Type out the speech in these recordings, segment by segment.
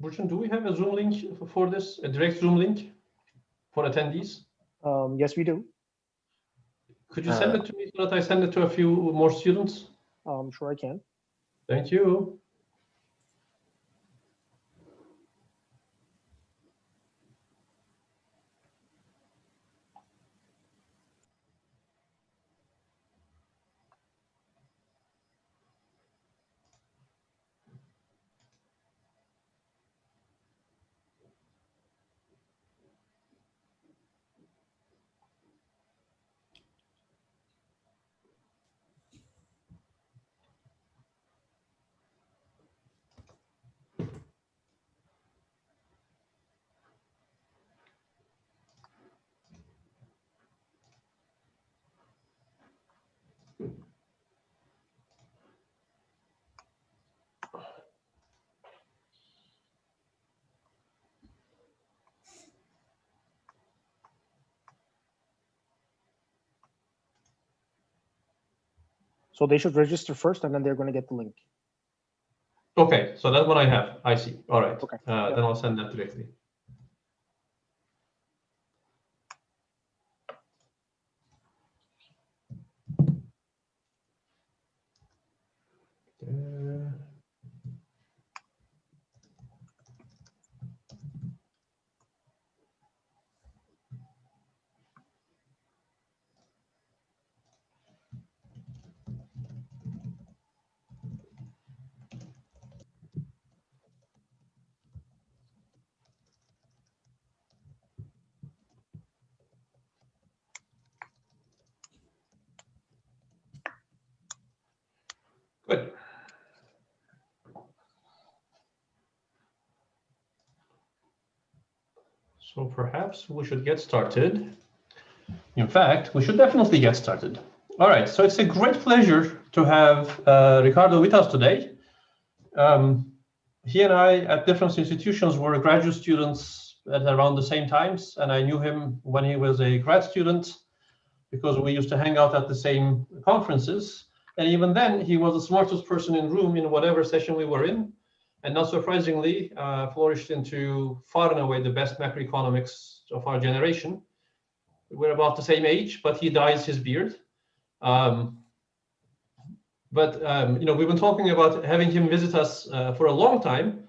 Burçin, do we have a Zoom link for this, a direct Zoom link for attendees? Yes, we do. Could you send it to me so that I send it to a few more students? Sure I can. Thank you. So they should register first, and then they're going to get the link. Okay, so that's what I have. I see. All right. Okay. Then I'll send that directly. Good. So perhaps we should get started. In fact, we should definitely get started. All right, so it's a great pleasure to have Ricardo with us today. He and I at different institutions were graduate students at around the same times, and I knew him when he was a grad student because we used to hang out at the same conferences. And even then, he was the smartest person in the room in whatever session we were in. And not surprisingly, flourished into far and away the best macroeconomics of our generation. We're about the same age, but he dyes his beard. You know, we've been talking about having him visit us for a long time,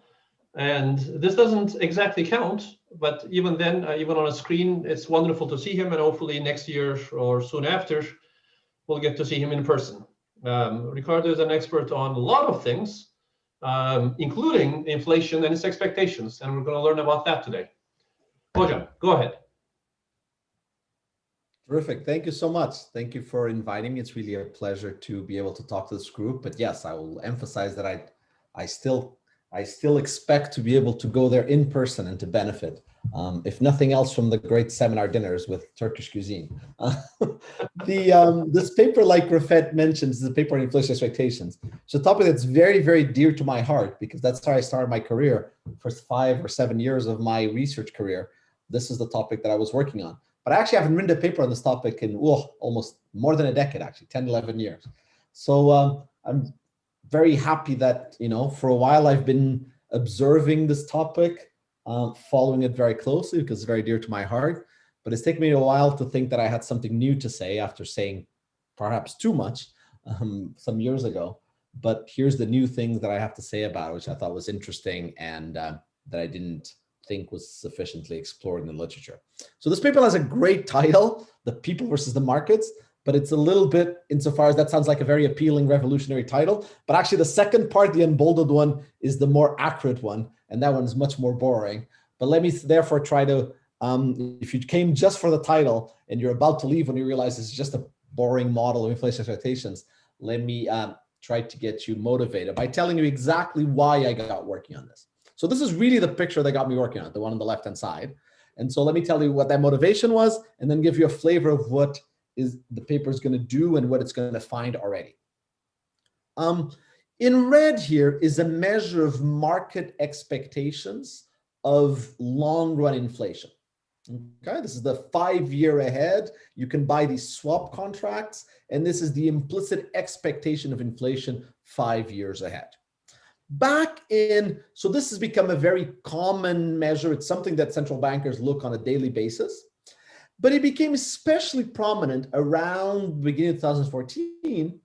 and this doesn't exactly count. But even then, even on a screen, it's wonderful to see him, and hopefully next year or soon after, we'll get to see him in person. Ricardo is an expert on a lot of things, including inflation and its expectations, and we're going to learn about that today. Hocam, go ahead. Terrific. Thank you so much. Thank you for inviting me. It's really a pleasure to be able to talk to this group. But yes, I will emphasize that I still expect to be able to go there in person and to benefit, if nothing else, from the great seminar dinners with Turkish cuisine. This paper, like Rafet mentions, is a paper on inflation expectations. It's a topic that's very, very dear to my heart because that's how I started my career. First 5 or 7 years of my research career, this is the topic that I was working on. But I actually haven't written a paper on this topic in almost more than a decade, actually, 10, 11 years. So I'm very happy that, you know, for a while I've been observing this topic, following it very closely because it's very dear to my heart. But it's taken me a while to think that I had something new to say after saying perhaps too much some years ago. But here's the new things that I have to say about it, which I thought was interesting and that I didn't think was sufficiently explored in the literature. So this paper has a great title, The People versus the Markets, but it's a little bit, insofar as that sounds like a very appealing revolutionary title, but actually the second part, the unbolded one, is the more accurate one, and that one is much more boring. But let me therefore try to, if you came just for the title and you're about to leave when you realize it's just a boring model of inflation expectations, let me try to get you motivated by telling you exactly why I got working on this. So this is really the picture that got me working on it, the one on the left-hand side. And so let me tell you what that motivation was, and then give you a flavor of what is the paper is going to do and what it's going to find already. In red here is a measure of market expectations of long-run inflation. Okay, this is the 5-year ahead. You can buy these swap contracts, and this is the implicit expectation of inflation 5 years ahead. So this has become a very common measure. It's something that central bankers look on a daily basis. But it became especially prominent around the beginning of 2014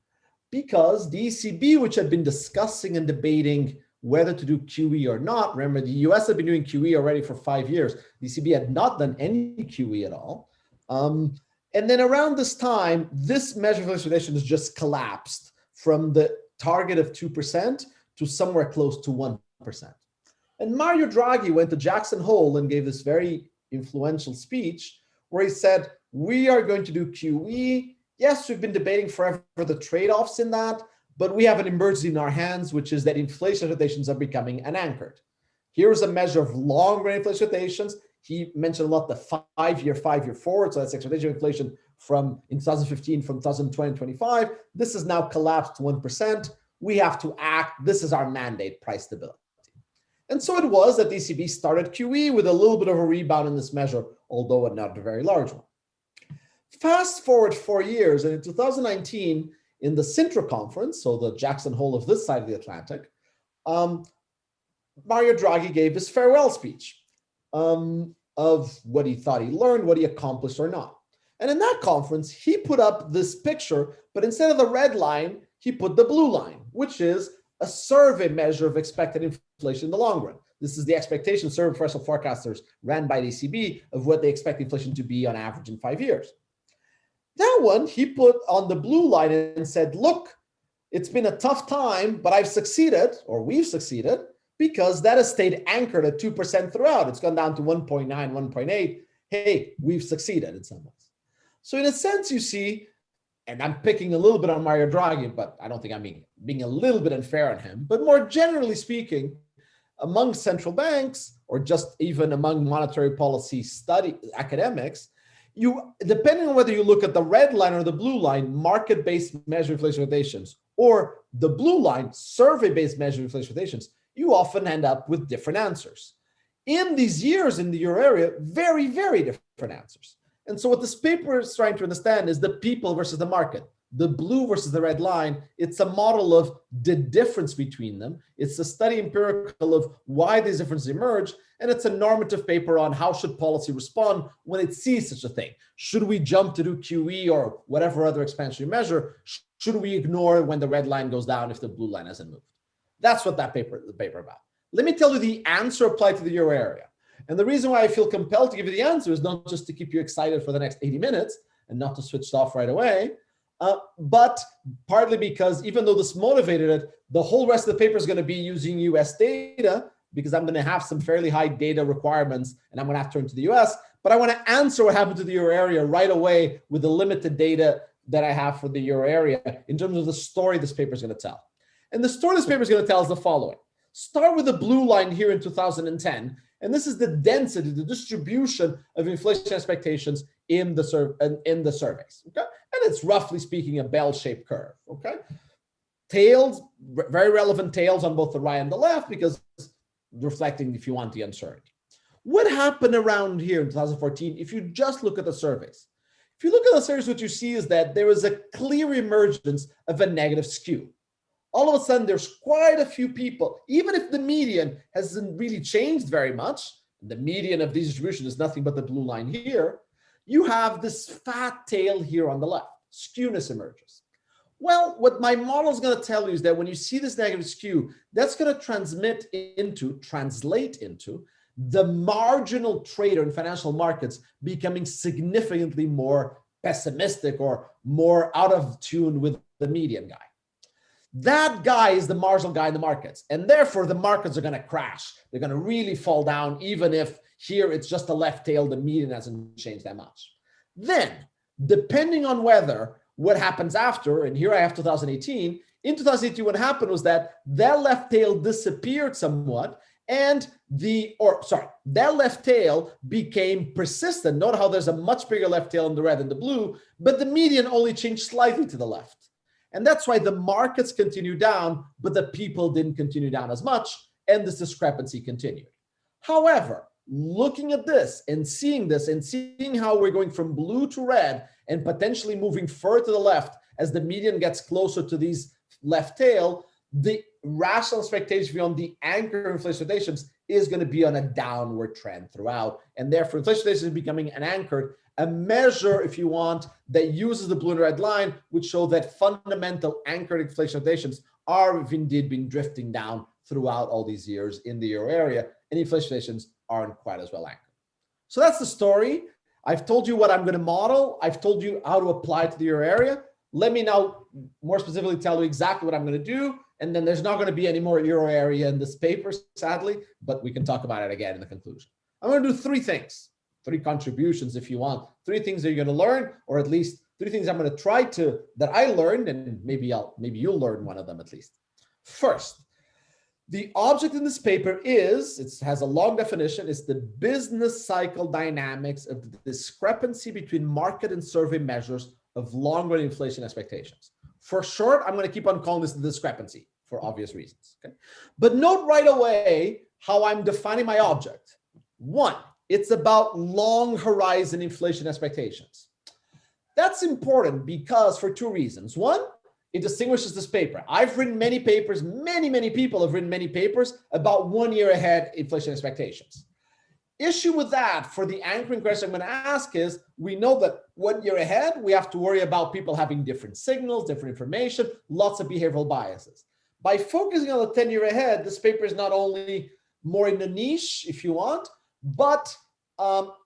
because the ECB, which had been discussing and debating whether to do QE or not, remember the US had been doing QE already for 5 years. The ECB had not done any QE at all. And then around this time, this measure of inflation has just collapsed from the target of 2% to somewhere close to 1%. And Mario Draghi went to Jackson Hole and gave this very influential speech where he said, we are going to do QE. Yes, we've been debating forever the trade-offs in that, but we have an emergency in our hands, which is that inflation expectations are becoming unanchored. Here's a measure of long-run inflation expectations. He mentioned a lot the five-year forward, so that's expectation of inflation from in 2015, from 2020 to 25. This has now collapsed to 1%. We have to act. This is our mandate, price stability. And so it was that the ECB started QE with a little bit of a rebound in this measure, although not a very large one. Fast forward 4 years, and in 2019, in the Sintra conference, so the Jackson Hole of this side of the Atlantic, Mario Draghi gave his farewell speech of what he thought he learned, what he accomplished or not. And in that conference, he put up this picture, but instead of the red line, he put the blue line, which is a survey measure of expected inflation in the long run. This is the expectation survey of professional forecasters ran by the ECB of what they expect inflation to be on average in 5 years. That one, he put on the blue line and said, look, it's been a tough time, but I've succeeded, or we've succeeded, because that has stayed anchored at 2% throughout. It's gone down to 1.9, 1.8. Hey, we've succeeded in some ways. So in a sense, you see, and I'm picking a little bit on Mario Draghi, but I don't think I'm being a little bit unfair on him. But more generally speaking, among central banks, or just even among monetary policy academics, depending on whether you look at the red line or the blue line, market-based measure inflation expectations, or the blue line, survey-based measure inflation expectations, you often end up with different answers. In these years in the euro area, very, very different answers. And so what this paper is trying to understand is the people versus the market, the blue versus the red line. It's a model of the difference between them. It's a study empirical of why these differences emerge. And it's a normative paper on how should policy respond when it sees such a thing. Should we jump to do QE or whatever other expansionary measure? Should we ignore when the red line goes down if the blue line hasn't moved? That's what the paper about. Let me tell you the answer applied to the euro area. And the reason why I feel compelled to give you the answer is not just to keep you excited for the next 80 minutes and not to switch off right away, but partly because even though this motivated it, the whole rest of the paper is going to be using US data because I'm going to have some fairly high data requirements and I'm going to have to turn to the US. But I want to answer what happened to the euro area right away with the limited data that I have for the euro area in terms of the story this paper is going to tell. And the story this paper is going to tell is the following. Start with the blue line here in 2010. And this is the density, the distribution of inflation expectations in the surveys. Okay? And it's roughly speaking a bell-shaped curve. Okay? Tails, very relevant tails on both the right and the left because reflecting, if you want, the uncertainty. What happened around here in 2014 if you just look at the surveys? If you look at the surveys, what you see is that there is a clear emergence of a negative skew. All of a sudden, there's quite a few people, even if the median hasn't really changed very much, the median of this distribution is nothing but the blue line here, you have this fat tail here on the left. Skewness emerges. Well, what my model is going to tell you is that when you see this negative skew, that's going to translate into the marginal trader in financial markets becoming significantly more pessimistic or more out of tune with the median guy. That guy is the marginal guy in the markets. And therefore, the markets are going to crash. They're going to really fall down, even if here it's just a left tail, the median hasn't changed that much. Then, depending on what happens after, and here I have 2018, in 2018, what happened was that left tail disappeared somewhat, and that left tail became persistent. Note how there's a much bigger left tail in the red and the blue, but the median only changed slightly to the left. And that's why the markets continue down, but the people didn't continue down as much, and this discrepancy continued. However, looking at this and seeing how we're going from blue to red and potentially moving further to the left as the median gets closer to these left tail, the rational expectation beyond the anchor inflation expectations is going to be on a downward trend throughout. And therefore, inflation expectations is becoming an anchor, a measure, if you want, that uses the blue and red line, which show that fundamental anchored inflation expectations are indeed been drifting down throughout all these years in the euro area, and inflation expectations aren't quite as well anchored. So that's the story. I've told you what I'm going to model. I've told you how to apply it to the euro area. Let me now more specifically tell you exactly what I'm going to do. And then there's not going to be any more euro area in this paper, sadly, but we can talk about it again in the conclusion. I'm going to do three things, three contributions, if you want, three things that you're going to learn, or at least three things I'm going to try to, that I learned, and maybe you'll learn one of them at least. First, the object in this paper is, it has a long definition, it's the business cycle dynamics of the discrepancy between market and survey measures of long-run inflation expectations. For short, I'm going to keep on calling this the discrepancy for obvious reasons. Okay? But note right away how I'm defining my object. One, it's about long horizon inflation expectations. That's important because for two reasons. One, it distinguishes this paper. I've written many papers, many people have written many papers about 1 year ahead inflation expectations. Issue with that for the anchoring question I'm going to ask is, we know that 1 year ahead, we have to worry about people having different signals, different information, lots of behavioral biases. By focusing on the 10-year ahead, this paper is not only more in the niche, if you want, but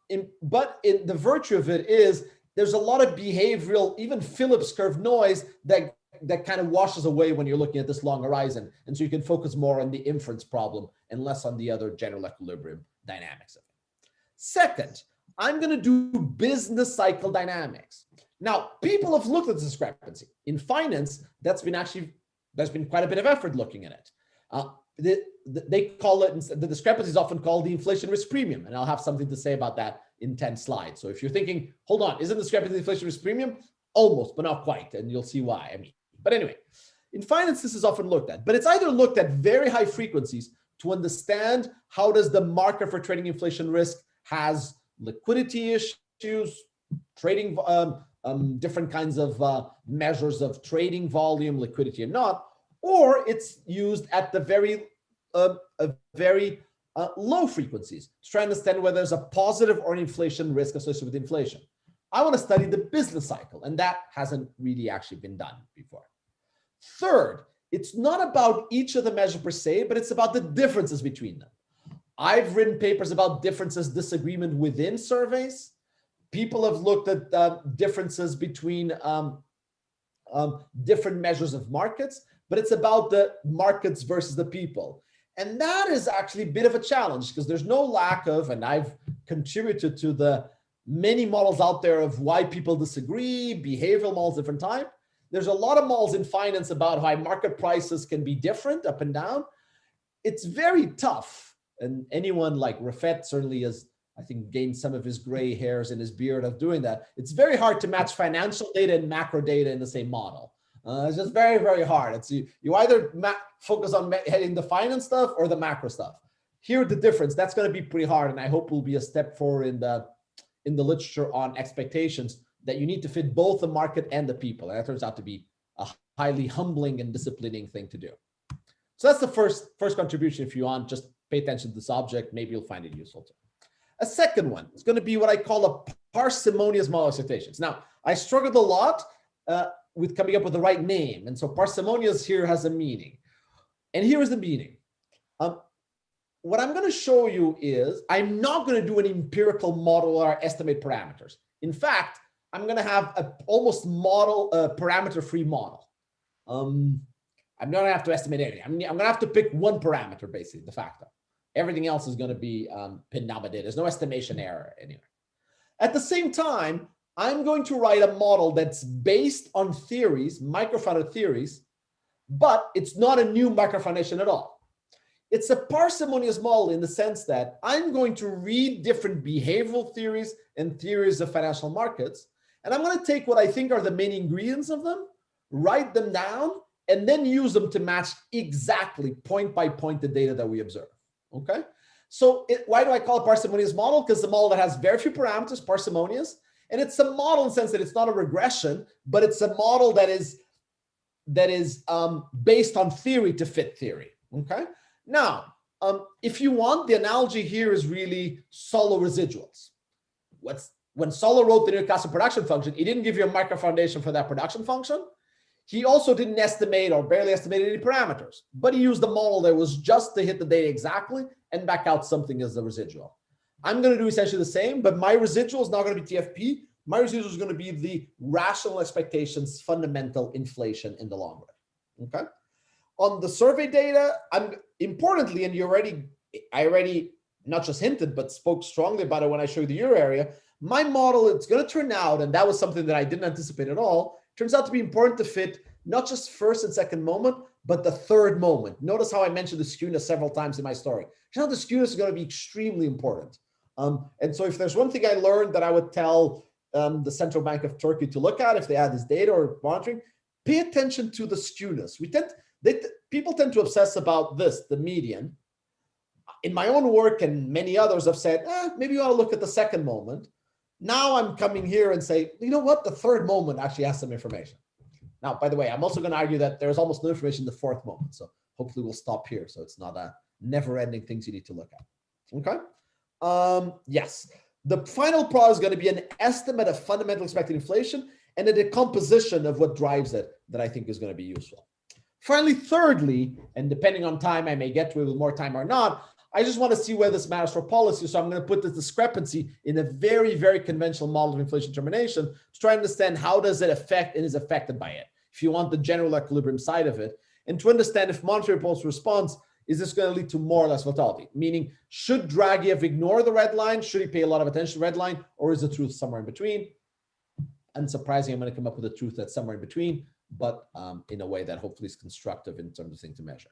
in the virtue of it is there's a lot of behavioral, even Phillips curve noise that kind of washes away when you're looking at this long horizon. And so you can focus more on the inference problem and less on the other general equilibrium dynamics of it. Second, I'm going to do business cycle dynamics. Now, people have looked at the discrepancy. In finance, there's been quite a bit of effort looking at it. They call it, the discrepancy is often called the inflation risk premium. And I'll have something to say about that in 10 slides. So if you're thinking, hold on, isn't the discrepancy the inflation risk premium? Almost, but not quite. And you'll see why. But anyway, in finance, this is often looked at, but it's either looked at very high frequencies to understand how does the market for trading inflation risk has liquidity issues, trading, different kinds of measures of trading volume, liquidity and not, or it's used at the very low frequencies to try to understand whether there's a positive or an inflation risk associated with inflation. I want to study the business cycle, and that hasn't really actually been done before. Third, it's not about each of the measures per se, but it's about the differences between them. I've written papers about differences, disagreement within surveys. People have looked at differences between different measures of markets, but it's about the markets versus the people. And that is actually a bit of a challenge because there's no lack of, and I've contributed to the many models out there of why people disagree, behavioral models, different type. There's a lot of models in finance about how market prices can be different up and down. It's very tough. And anyone like Rafet certainly has, I think, gained some of his gray hairs in his beard of doing that. It's very hard to match financial data and macro data in the same model. It's just very, very hard. It's you either focus on hitting the finance stuff or the macro stuff. Here, the difference, that's going to be pretty hard. And I hope will be a step forward in the literature on expectations that you need to fit both the market and the people. And that turns out to be a highly humbling and disciplining thing to do. So that's the first contribution. If you want, just pay attention to this object. Maybe you'll find it useful too. A second one is going to be what I call a parsimonious model of expectations. Now, I struggled a lot with coming up with the right name. And so parsimonious here has a meaning. And here is the meaning. What I'm going to show you is I'm not going to do an empirical model or estimate parameters. In fact, I'm going to have a almost model, parameter-free model. I'm not going to have to estimate anything. I'm going to have to pick one parameter, basically, de facto. Everything else is going to be pinned down by data. There's no estimation error anywhere. At the same time, I'm going to write a model that's based on theories, microfounded theories, but it's not a new microfoundation at all. It's a parsimonious model in the sense that I'm going to read different behavioral theories and theories of financial markets, and I'm going to take what I think are the main ingredients of them, write them down, and then use them to match exactly point by point the data that we observe. Okay? So why do I call it parsimonious model? Because it's a model that has very few parameters, parsimonious, and it's a model in the sense that it's not a regression, but it's a model that is that is based on theory to fit theory. Okay. Now, if you want, the analogy here is really Solow residuals. When Solow wrote the Stochastic production function, he didn't give you a micro foundation for that production function. He also didn't estimate or barely estimate any parameters, but he used a model that was just to hit the data exactly and back out something as the residual. I'm going to do essentially the same, but my residual is not going to be TFP. My residual is going to be the rational expectations, fundamental inflation in the long run. Okay. On the survey data, importantly, and I already not just hinted, but spoke strongly about it when I showed the euro area. My model, it's going to turn out, and that was something that I didn't anticipate at all, turns out to be important to fit not just first and second moment, but the third moment. Notice how I mentioned the skewness several times in my story. You know, the skewness is going to be extremely important. And so if there's one thing I learned that I would tell the Central Bank of Turkey to look at if they had this data or monitoring, pay attention to the skewness. People tend to obsess about this, the median. In my own work and many others have said, maybe you ought to look at the second moment. Now I'm coming here and say, you know what? The third moment actually has some information. Now, by the way, I'm also going to argue that there's almost no information in the fourth moment. So hopefully we'll stop here. So it's not a never-ending things you need to look at. Okay. Yes. The final part is going to be an estimate of fundamental expected inflation and a decomposition of what drives it that I think is going to be useful. Finally, thirdly, and depending on time, I may get to it with more time or not, I just want to see whether this matters for policy. So I'm going to put this discrepancy in a very, very conventional model of inflation termination to try to understand how does it affect and is affected by it, if you want the general equilibrium side of it, and to understand if monetary policy response, is this going to lead to more or less volatility? Meaning, should Draghi have ignored the red line? Should he pay a lot of attention to the red line? Or is the truth somewhere in between? Unsurprisingly, I'm going to come up with a truth that's somewhere in between, but in a way that hopefully is constructive in terms of things to measure.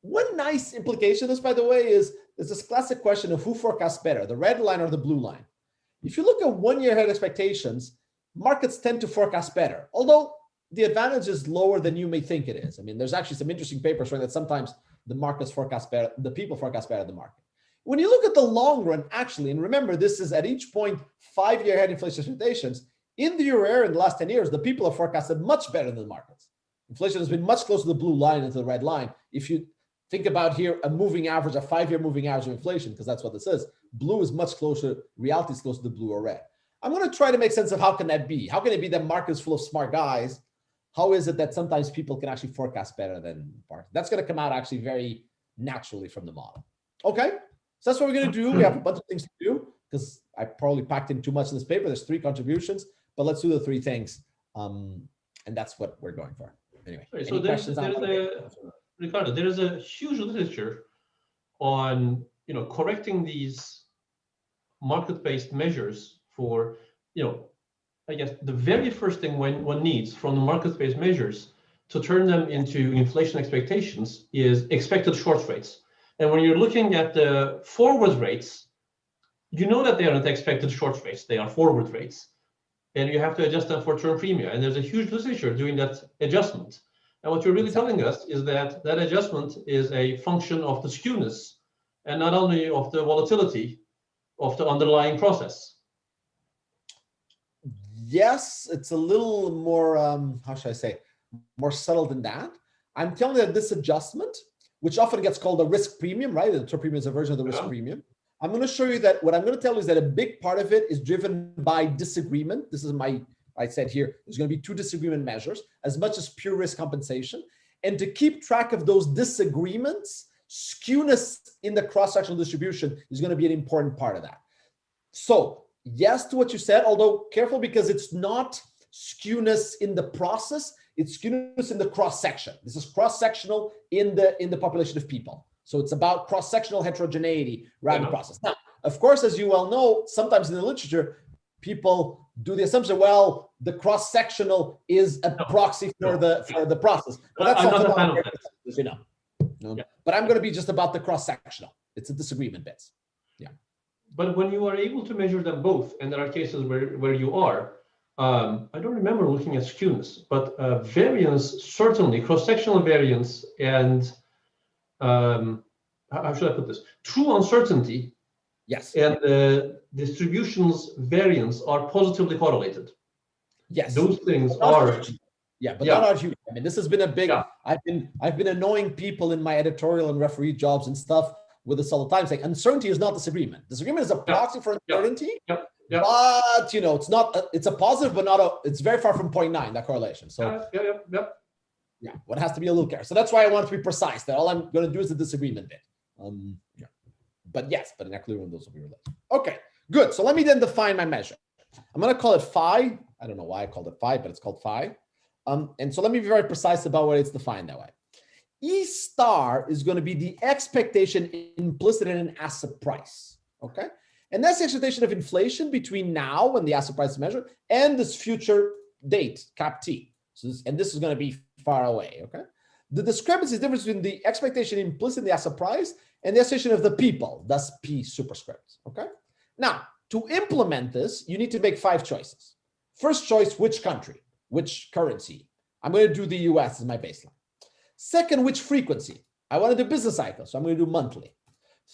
One nice implication of this, by the way, is this classic question of who forecasts better, the red line or the blue line. If you look at 1 year ahead expectations, markets tend to forecast better, although the advantage is lower than you may think it is. I mean, there's actually some interesting papers showing that sometimes the markets forecast better, the people forecast better than the market. When you look at the long run, actually, and remember, this is at each point 5 year ahead inflation expectations, in the euro area in the last 10 years, the people have forecasted much better than the markets. Inflation has been much closer to the blue line than to the red line. If you think about here a moving average, a 5 year moving average of inflation, because that's what this is. Blue is much closer, reality is closer to blue or red. I'm going to try to make sense of how can that be? How can it be that market is full of smart guys? How is it that sometimes people can actually forecast better than market? That's going to come out actually very naturally from the model. Okay, so that's what we're going to do. We have a bunch of things to do because I probably packed in too much in this paper. There's 3 contributions, but let's do the 3 things. And that's what we're going for. Anyway, so Ricardo, there is a huge literature on correcting these market-based measures for I guess the very first thing one needs from the market-based measures to turn them into inflation expectations is expected short rates. And when you're looking at the forward rates, you know that they are not expected short rates, they are forward rates. And you have to adjust them for term premium. And there's a huge literature doing that adjustment. And what you're really telling us is that that adjustment is a function of the skewness and not only of the volatility of the underlying process. Yes, it's a little more, how should I say, more subtle than that. I'm telling you that this adjustment, which often gets called a risk premium, right? The term premium is a version of the risk premium. I'm going to show you that what I'm going to tell you is that a big part of it is driven by disagreement. This is I said here, there's going to be 2 disagreement measures as much as pure risk compensation. And to keep track of those disagreements, skewness in the cross-sectional distribution is going to be an important part of that. So yes to what you said, although careful because it's not skewness in the process, it's skewness in the cross-section. This is cross-sectional in the population of people. So it's about cross-sectional heterogeneity rather than process. Now, of course, as you well know, sometimes in the literature, people do the assumption, well, the cross-sectional is a proxy for the process. But that's not a fan of that. But I'm going to be just about the cross-sectional. It's a disagreement bits. Yeah. But when you are able to measure them both, and there are cases where you are, I don't remember looking at skewness, but variance, certainly, cross-sectional variance and how should I put this? True uncertainty, yes, and distributions variance are positively correlated. Yes, those things are. Yeah, but not our huge. I mean, this has been a big. Yeah. I've been annoying people in my editorial and referee jobs and stuff with this all the time, saying uncertainty is not disagreement. Disagreement is a proxy for uncertainty. But you know, it's not. It's a positive, but not a. It's very far from 0.9, that correlation. So yeah, one has to be a little careful. So that's why I want to be precise. That all I'm going to do is the disagreement bit. Yeah. But yes, but in equilibrium those will be related. Okay, good. So let me then define my measure. I'm going to call it phi. I don't know why I called it phi, but it's called phi. And so let me be very precise about what it's defined that way. E star is going to be the expectation implicit in an asset price. Okay. And that's the expectation of inflation between now when the asset price is measured and this future date, cap T. So this is going to be far away. Okay. The discrepancy is the difference between the expectation implicit in the asset price and the expectation of the people, thus P superscript. Okay. Now, to implement this, you need to make 5 choices. First choice, which country, which currency? I'm going to do the US as my baseline. Second, which frequency? I want to do business cycle, so I'm going to do monthly.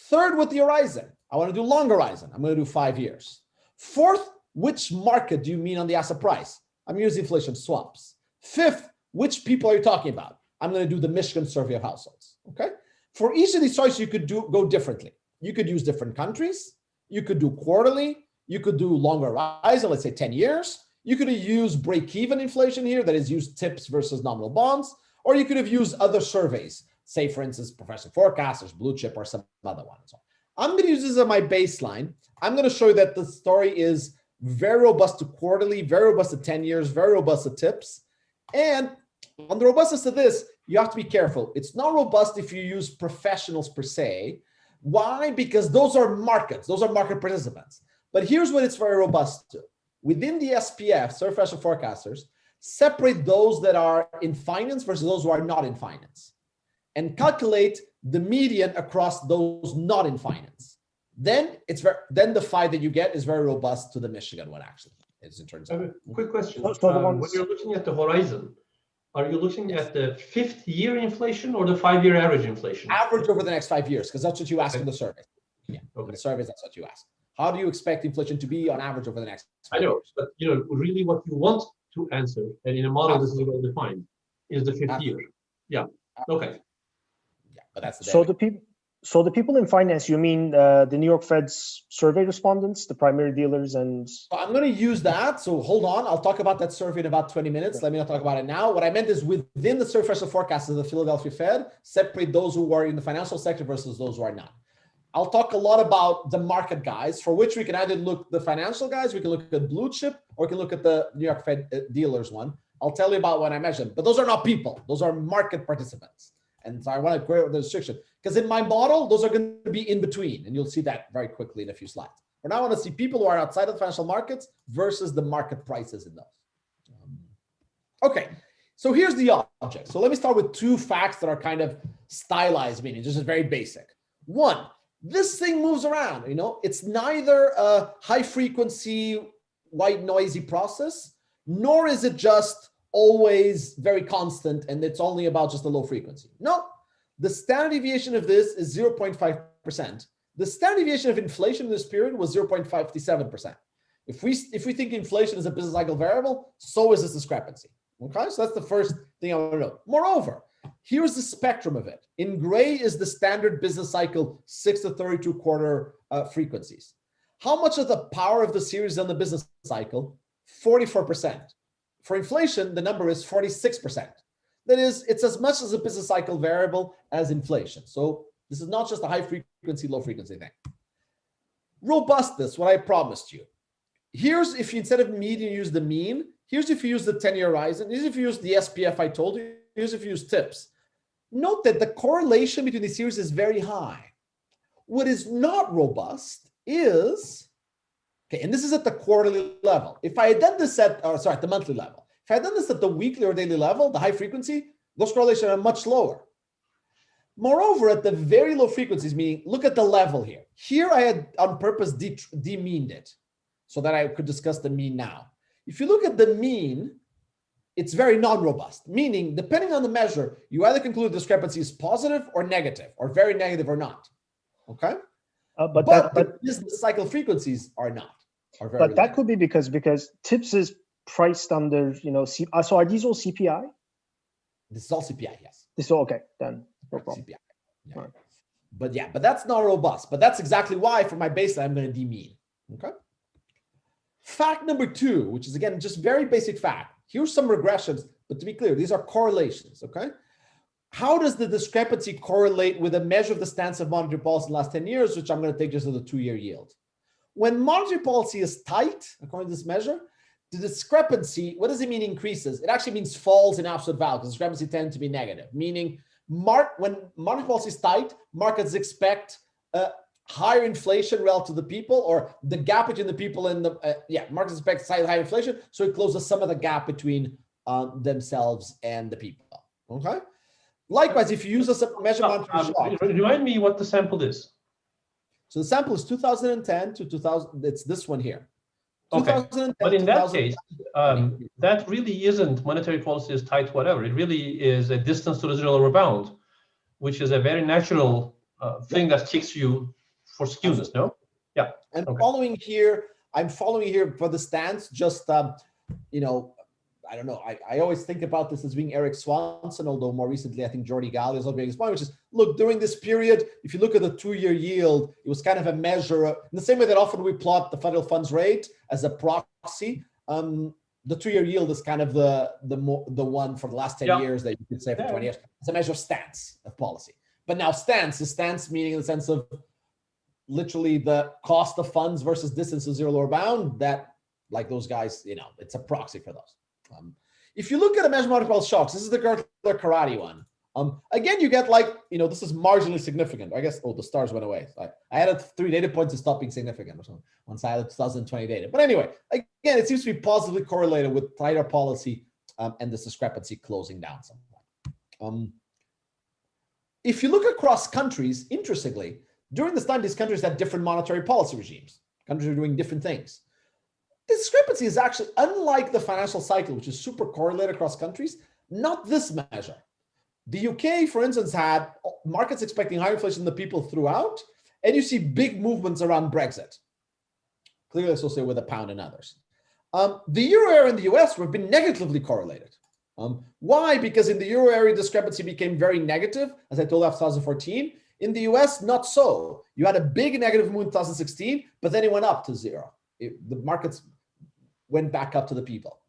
Third, with the horizon? I want to do long horizon. I'm going to do 5 years. Fourth, which market do you mean on the asset price? I'm using inflation swaps. Fifth, which people are you talking about? I'm going to do the Michigan survey of households. Okay. For each of these choices, you could go differently. You could use different countries. You could do quarterly. You could do longer horizon, let's say 10 years. You could have used break-even inflation here, that is, use tips versus nominal bonds, or you could have used other surveys, say, for instance, professional forecasters, blue chip, or some other one. So I'm going to use this as my baseline. I'm going to show you that the story is very robust to quarterly, very robust to 10 years, very robust to tips. And on the robustness of this, you have to be careful. It's not robust if you use professionals per se. Why? Because those are markets. Those are market participants. But here's what it's very robust to. Within the SPF, Survey Professional Forecasters, separate those that are in finance versus those who are not in finance, and calculate the median across those not in finance. Then then the phi that you get is very robust to the Michigan one, actually, as it turns out. Quick question. So when you're looking at the horizon, are you looking at the 5th year inflation or the 5-year average inflation? Average over the next 5 years, because that's what you ask in the survey. Yeah, okay. The surveys, that's what you ask. How do you expect inflation to be on average over the next 5 years? I know, but really what you want to answer, and in a model this is well defined, is the 5th year. Yeah. Okay. Yeah, but that's the people in finance, you mean the New York Fed's survey respondents, the primary dealers, and so I'm going to use that. So hold on, I'll talk about that survey in about 20 minutes. Let me not talk about it now. What I meant is within the survey professional forecast of the Philadelphia Fed, separate those who are in the financial sector versus those who are not. I'll talk a lot about the market guys, for which we can either look at the financial guys, we can look at blue chip, or we can look at the New York Fed dealers one. I'll tell you about what I mentioned, but those are not people. Those are market participants. And so I want to create the restriction, because in my model, those are going to be in between, and you'll see that very quickly in a few slides. But now I want to see people who are outside of the financial markets versus the market prices in those. Okay, so here's the object. So let me start with 2 facts that are kind of stylized, meaning just very basic. One, this thing moves around, it's neither a high frequency, white noisy process, nor is it just always very constant and it's only about just a low frequency. No, the standard deviation of this is 0.5%. The standard deviation of inflation in this period was 0.57%. If we think inflation is a business cycle variable, so is this discrepancy. Okay, so that's the first thing I want to know. Moreover, here's the spectrum of it. In gray is the standard business cycle 6 to 32 quarter frequencies. How much of the power of the series on the business cycle? 44%. For inflation, the number is 46%. That is, it's as much as a business cycle variable as inflation. So this is not just a high frequency, low frequency thing. Robustness, what I promised you. Here's if you, instead of median, use the mean. Here's if you use the 10-year horizon. Here's if you use the SPF I told you. Here's if you use tips. Note that the correlation between the series is very high. What is not robust is, okay, and this is at the quarterly level. If I had done this at the monthly level, if I had done this at the weekly or daily level, the high frequency, those correlations are much lower. Moreover, at the very low frequencies, meaning look at the level here. Here I had on purpose demeaned it so that I could discuss the mean now. If you look at the mean, it's very non-robust, meaning depending on the measure, you either conclude the discrepancy is positive or negative, or very negative or not. Okay? But the business cycle frequencies are not. But that could be because tips is priced under, so are these all CPI? This is all CPI, yes. This is all, okay, then no problem. CPI. Yeah. All right. But that's not robust. But that's exactly why for my baseline, I'm going to demean. Okay. Fact number 2, which is again, just very basic fact. Here's some regressions, but to be clear, these are correlations, okay? How does the discrepancy correlate with a measure of the stance of monetary policy in the last 10 years, which I'm going to take just as a 2-year yield? When monetary policy is tight, according to this measure, the discrepancy, what does it mean increases? It actually means falls in absolute value, because discrepancy tends to be negative, meaning when monetary policy is tight, markets expect higher inflation relative to the people, or the gap between the people and the, markets expect higher inflation, so it closes some of the gap between themselves and the people, okay? Likewise, if you use a measure monetary shock. Remind me what the sample is. So the sample is 2010 to 2000, it's this one here. Okay, but in that case, that really isn't monetary policy is tight, whatever. It really is a distance to the zero lower bound, which is a very natural thing that kicks you for skewness, no? Yeah. And following here, I'm following here for the stance, just, I don't know. I always think about this as being Eric Swanson, although more recently, I think Jordi Galli is being explained, which is, look, during this period, if you look at the 2-year yield, it was kind of a measure in the same way that often we plot the federal funds rate as a proxy. The 2-year yield is kind of the one for the last 10 years that you could say for 20 years. It's a measure of stance of policy. But now stance meaning in the sense of literally the cost of funds versus distance to zero lower bound, that like those guys, it's a proxy for those. If you look at a measure of monetary policy shocks, this is the Gertler karate one. Again, you get this is marginally significant. I guess, the stars went away. I added 3 data points to stop being significant or something once I added 2020 data. But anyway, again, it seems to be positively correlated with tighter policy and this discrepancy closing down somewhat. If you look across countries, interestingly, during this time, these countries had different monetary policy regimes. Countries are doing different things. The discrepancy is actually, unlike the financial cycle, which is super correlated across countries, not this measure. The UK, for instance, had markets expecting higher inflation than the people throughout, and you see big movements around Brexit, clearly associated with the pound and others. The euro area in the US have been negatively correlated. Why? Because in the euro area, discrepancy became very negative, as I told you, after 2014. In the US, not so. You had a big negative move in 2016, but then it went up to zero. The markets went back up to the people.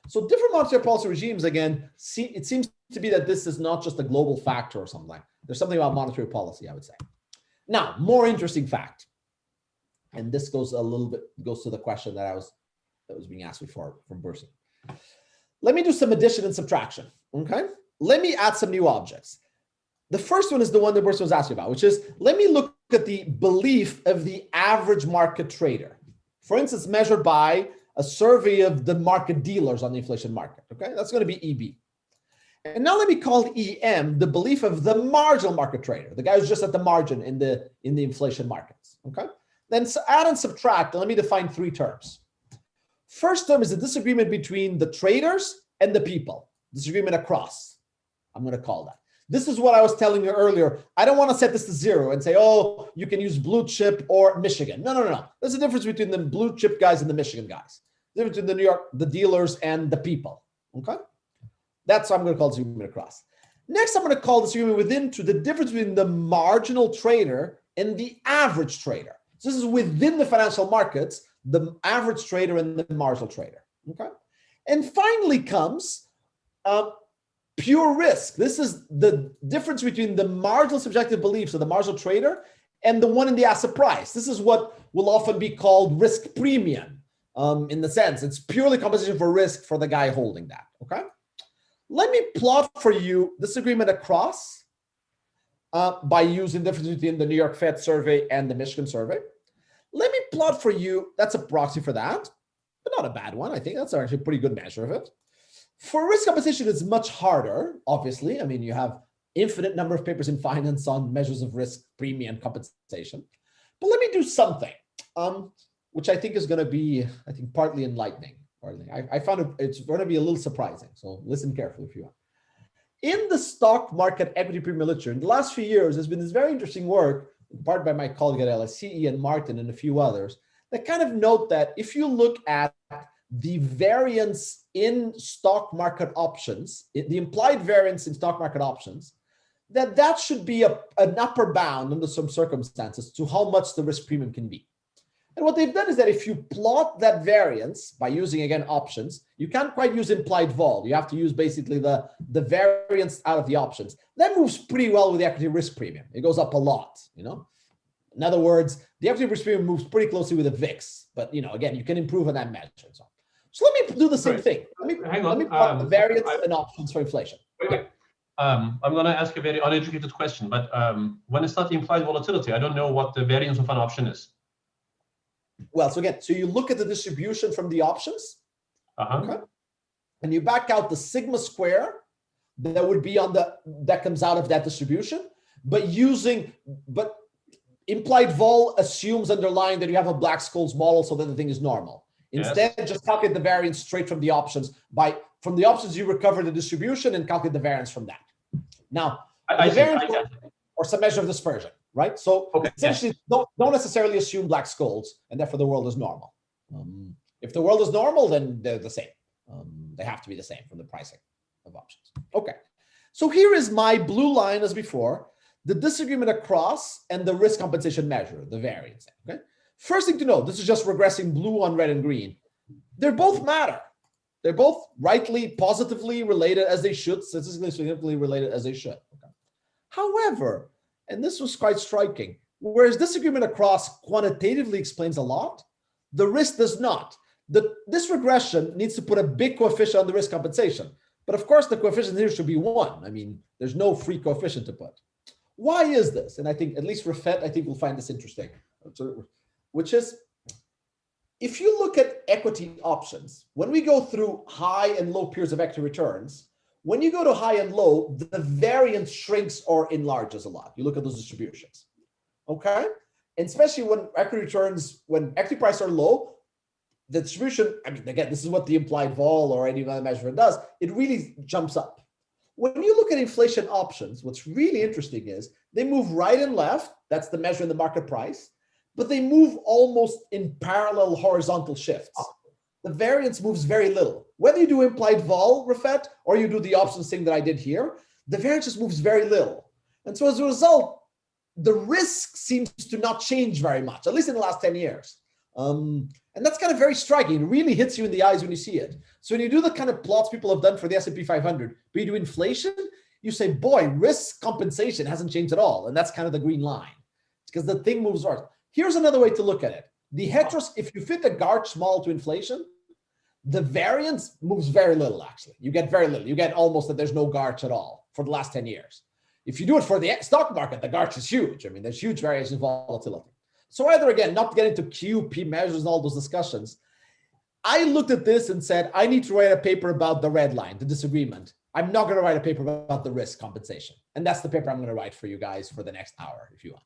So different monetary policy regimes, again, it seems to be that this is not just a global factor or something. There's something about monetary policy, I would say. Now, more interesting fact, and this goes to the question that was being asked before from Bursi. Let me do some addition and subtraction, okay? Let me add some new objects. The first one is the one that Bursi was asking about, which is, let me look at the belief of the average market trader. For instance, measured by a survey of the market dealers on the inflation market, okay? That's going to be EB. And now let me call EM the belief of the marginal market trader, the guy who's just at the margin in the inflation markets, okay? Then add and subtract, and let me define 3 terms. First term is the disagreement between the traders and the people, disagreement across, I'm going to call that. This is what I was telling you earlier. I don't want to set this to 0 and say, oh, you can use blue chip or Michigan. No. There's a difference between the blue chip guys and the Michigan guys. The difference between the dealers and the people, okay? That's what I'm going to call disagreement across. Next, I'm going to call disagreement within to the difference between the marginal trader and the average trader. So this is within the financial markets, the average trader and the marginal trader, okay? And finally comes pure risk. This is the difference between the marginal subjective beliefs of the marginal trader and the one in the asset price. This is what will often be called risk premium in the sense it's purely compensation for risk for the guy holding that, okay? Let me plot for you this agreement across by using the difference between the New York Fed survey and the Michigan survey. Let me plot for you, that's a proxy for that, but not a bad one. I think that's actually a pretty good measure of it. For risk compensation, it's much harder, obviously. I mean, you have infinite number of papers in finance on measures of risk, premium, compensation. But let me do something, which I think is going to be, I think, partly enlightening. I found it's going to be a little surprising. So listen carefully if you want. In the stock market equity premium literature, in the last few years, there's been this very interesting work, in part by my colleague at LSE and Martin and a few others, that kind of note that if you look at the variance in stock market options, the implied variance in stock market options, that should be an upper bound under some circumstances to how much the risk premium can be. And what they've done is that if you plot that variance by using, again, options, you can't quite use implied vol. You have to use basically the variance out of the options. That moves pretty well with the equity risk premium. It goes up a lot, you know. In other words, the equity risk premium moves pretty closely with the VIX, but, you know, again, you can improve on that measure and so on. So let me do the same thing. Let me plot the variance and options for inflation. Wait. I'm going to ask a very uneducated question, but when it's not implied volatility, I don't know what the variance of an option is. Well, so again, so you look at the distribution from the options, okay, and you back out the sigma square that would be on that comes out of that distribution, but implied vol assumes underlying that you have a Black-Scholes model so that the thing is normal. Instead, just calculate the variance straight from the options. From the options, you recover the distribution and calculate the variance from that. Now, the variance or some measure of dispersion, right? So essentially, don't necessarily assume Black-Scholes, and therefore the world is normal. If the world is normal, then they're the same. They have to be the same from the pricing of options. Okay, so here is my blue line as before, the disagreement across and the risk compensation measure, the variance. Okay. First thing to know, this is just regressing blue on red and green. They both matter. They're both rightly, positively related as they should, statistically significantly related as they should. Okay. However, and this was quite striking, whereas disagreement across quantitatively explains a lot, the risk does not. This regression needs to put a big coefficient on the risk compensation. But of course, the coefficient here should be 1. I mean, there's no free coefficient to put. Why is this? And I think, at least Rafet, I think will find this interesting. Which is, if you look at equity options, when we go through high and low periods of equity returns, when you go to high and low, the variance shrinks or enlarges a lot. You look at those distributions, okay? And especially when equity returns, when equity prices are low, the distribution, I mean, again, this is what the implied vol or any other measurement does, it really jumps up. When you look at inflation options, what's really interesting is they move right and left, that's the measure in the market price, but they move almost in parallel horizontal shifts. The variance moves very little. Whether you do implied vol, Rafet, or you do the options thing that I did here, the variance just moves very little. And so as a result, the risk seems to not change very much, at least in the last 10 years. And that's kind of very striking. It really hits you in the eyes when you see it. So when you do the kind of plots people have done for the S&P 500, but you do inflation, you say, boy, risk compensation hasn't changed at all. And that's kind of the green line. It's because the thing moves right. Here's another way to look at it. If you fit the Garch model to inflation, the variance moves very little, actually. You get very little. You get almost that there's no Garch at all for the last 10 years. If you do it for the stock market, the Garch is huge. I mean, there's huge variation in volatility. So either, again, not get into QP measures and all those discussions, I looked at this and said, I need to write a paper about the red line, the disagreement. I'm not going to write a paper about the risk compensation. And that's the paper I'm going to write for you guys for the next hour, if you want.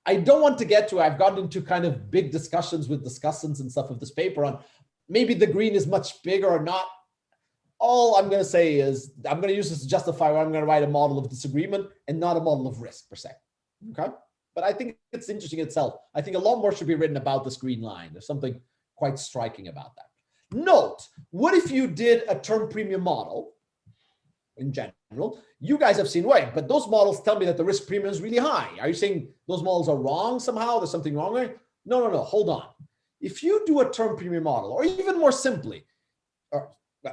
I don't want to get to, I've gotten into kind of big discussions with discussants and stuff of this paper on maybe the green is much bigger or not. All I'm going to say is I'm going to use this to justify why I'm going to write a model of disagreement and not a model of risk per se. Okay. But I think it's interesting itself. I think a lot more should be written about this green line. There's something quite striking about that. Note, what if you did a term premium model in general? You guys have seen, wait, but those models tell me that the risk premium is really high. Are you saying those models are wrong somehow? There's something wrong there? No, hold on. If you do a term premium model, or even more simply,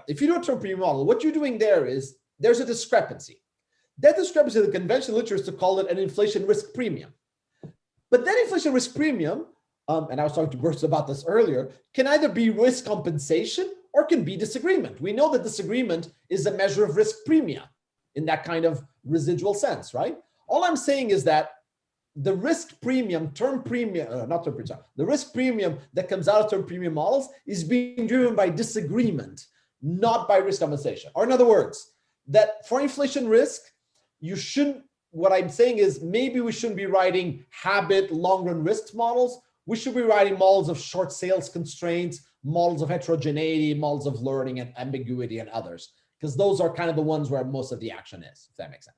if you do a term premium model, what you're doing there is there's a discrepancy. That discrepancy in the conventional literature is to call it an inflation risk premium. But that inflation risk premium, and I was talking to Bruce about this earlier, can either be risk compensation or can be disagreement. We know that disagreement is a measure of risk premia in that kind of residual sense, right? All I'm saying is that the risk premium, the risk premium that comes out of term premium models is being driven by disagreement, not by risk compensation. Or in other words, that for inflation risk, you shouldn't, what I'm saying is maybe we shouldn't be writing habit long-run risks models. We should be writing models of short sales constraints, models of heterogeneity, models of learning and ambiguity and others, because those are kind of the ones where most of the action is, if that makes sense.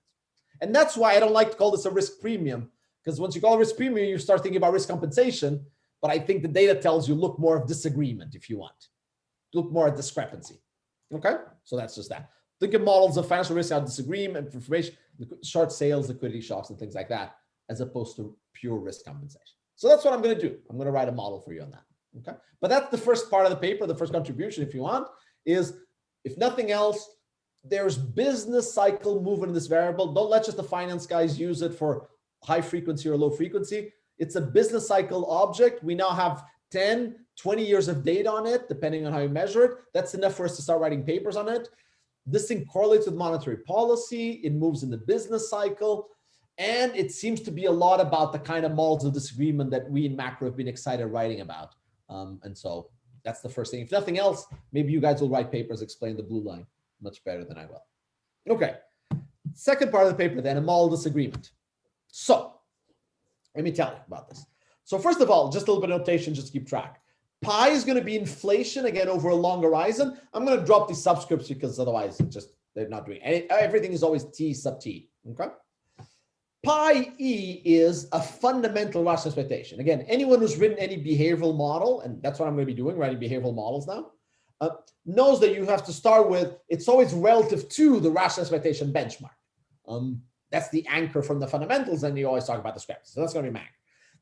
And that's why I don't like to call this a risk premium, because once you call it risk premium, you start thinking about risk compensation. But I think the data tells you look more of disagreement if you want. look more at discrepancy. Okay, so that's just that. Think of models of financial risk, disagreement, information, short sales, liquidity shocks, and things like that, as opposed to pure risk compensation. So that's what I'm going to do. I'm going to write a model for you on that. Okay, but that's the first part of the paper. The first contribution, if you want, is if nothing else, there's business cycle movement in this variable. Don't let just the finance guys use it for high frequency or low frequency. It's a business cycle object. We now have 10, 20 years of data on it, depending on how you measure it. That's enough for us to start writing papers on it. This thing correlates with monetary policy. It moves in the business cycle. And it seems to be a lot about the kind of models of disagreement that we in macro have been excited writing about. And so that's the first thing. If nothing else, maybe you guys will write papers explain the blue line much better than I will. Okay. Second part of the paper then, a model disagreement. So let me tell you about this. So first of all, just a little bit of notation, just to keep track. Pi is going to be inflation, again, over a long horizon. I'm going to drop these subscripts because otherwise they're not doing any, everything is always T sub T, okay? Pi E is a fundamental rational expectation. Again, anyone who's written any behavioral model, and that's what I'm going to be doing, writing behavioral models now, knows that you have to start with, it's always relative to the rational expectation benchmark. That's the anchor from the fundamentals, and you always talk about discrepancy. So that's going to be my anchor.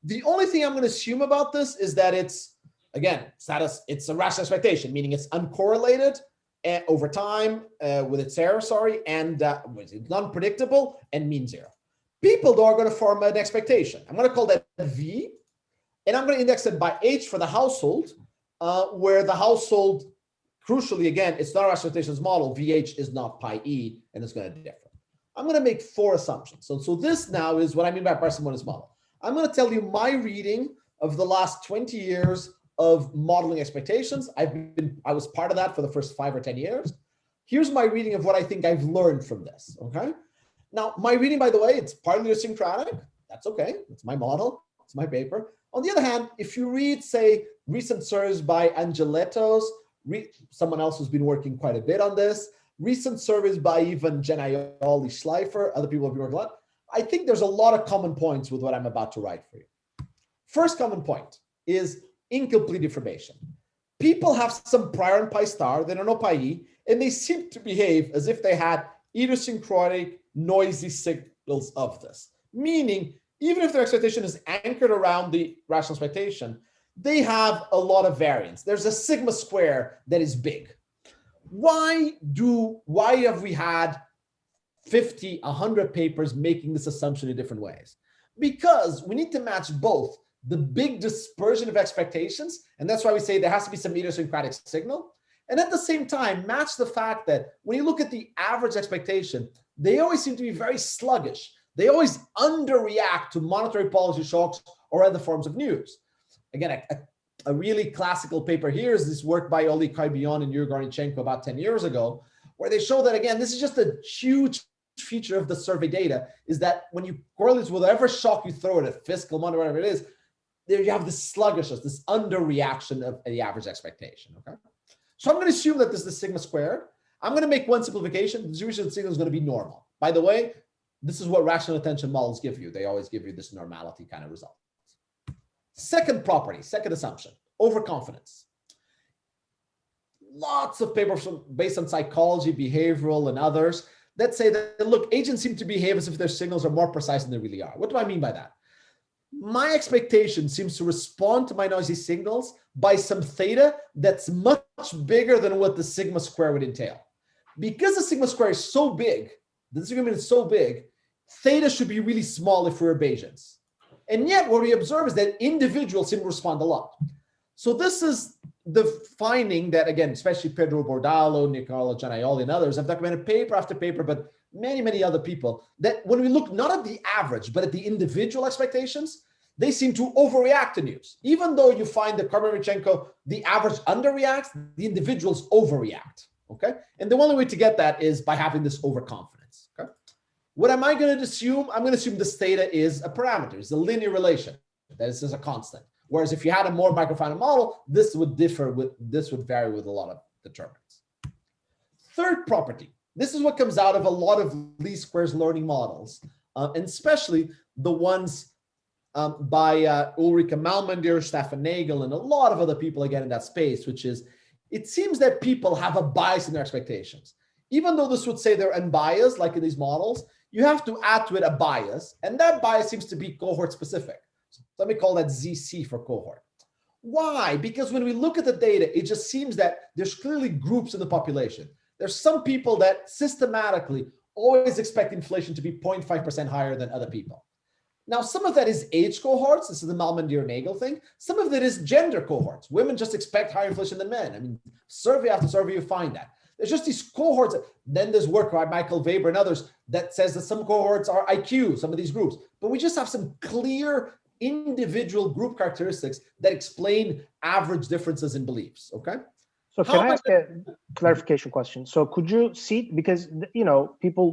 The only thing I'm going to assume about this is that it's, again, it's a rational expectation, meaning it's uncorrelated over time with its error, and it's non-predictable and mean zero. People, though, are going to form an expectation. I'm going to call that V, and I'm going to index it by H for the household, where the household, crucially, again, it's not a rational expectations model. VH is not pi E, and it's going to differ. I'm going to make 4 assumptions. So this now is what I mean by parsimonious model. I'm going to tell you my reading of the last 20 years of modeling expectations. I was part of that for the first 5 or 10 years. Here's my reading of what I think I've learned from this, okay? Now, my reading, by the way, it's partly idiosyncratic. That's okay. It's my model. It's my paper. On the other hand, if you read, say, recent surveys by Angelettos, someone else who's been working quite a bit on this, recent surveys by even Genaioli, Schleifer, other people have been working a lot, I think there's a lot of common points with what I'm about to write for you. First common point is incomplete information. People have some prior in pi star, they don't know pi E, and they seem to behave as if they had idiosyncratic, noisy signals of this. Meaning, even if their expectation is anchored around the rational expectation, they have a lot of variance. There's a sigma square that is big. Why have we had 50, 100 papers making this assumption in different ways? Because we need to match both the big dispersion of expectations, and that's why we say there has to be some idiosyncratic signal, and at the same time, match the fact that when you look at the average expectation, they always seem to be very sluggish. They always underreact to monetary policy shocks or other forms of news. Again, a really classical paper here is this work by Oli Kaibion and Yuri Garnichenko about 10 years ago, where they show that, again, this is just a huge feature of the survey data, is that when you correlate with whatever shock you throw at it, fiscal, money, whatever it is, there you have this sluggishness, this underreaction of the average expectation, okay? So I'm going to assume that this is the sigma squared. I'm going to make one simplification. The distribution of signal is going to be normal. By the way, this is what rational attention models give you. They always give you this normality kind of result. Second property, second assumption, overconfidence. Lots of papers based on psychology, behavioral, and others that say that, look, agents seem to behave as if their signals are more precise than they really are. What do I mean by that? My expectation seems to respond to my noisy signals by some theta that's much bigger than what the sigma square would entail. Because the sigma square is so big, the disagreement is so big, theta should be really small if we're Bayesians. And yet what we observe is that individuals seem to respond a lot. So this is the finding that, again, especially Pedro Bordalo, Nicola Gianaioli, and others have documented paper after paper, but many, many other people, that when we look not at the average, but at the individual expectations, they seem to overreact to news. Even though you find that Karmarichenko, the average underreacts, the individuals overreact, okay? And the only way to get that is by having this overconfidence, okay? What am I going to assume? I'm going to assume this theta is a parameter, it's a linear relation, that is a constant. Whereas if you had a more microfinite model, this would vary with a lot of determinants. Third property, this is what comes out of a lot of least squares learning models, and especially the ones by Ulrike Malmendier, Stefan Nagel, and a lot of other people again in that space, which is it seems that people have a bias in their expectations. Even though this would say they're unbiased, like in these models, you have to add to it a bias, and that bias seems to be cohort specific. So let me call that ZC for cohort. Why? Because when we look at the data, it just seems that there's clearly groups in the population. There's some people that systematically always expect inflation to be 0.5% higher than other people. Now, some of that is age cohorts. This is the Malmendier-Nagel thing. Some of it is gender cohorts. Women just expect higher inflation than men. I mean, survey after survey, you find that. There's just these cohorts. Then there's work by Michael Weber and others that says that some cohorts are IQ, some of these groups. But we just have some clear individual group characteristics that explain average differences in beliefs, okay? So can I ask a clarification question? So could you see, because, people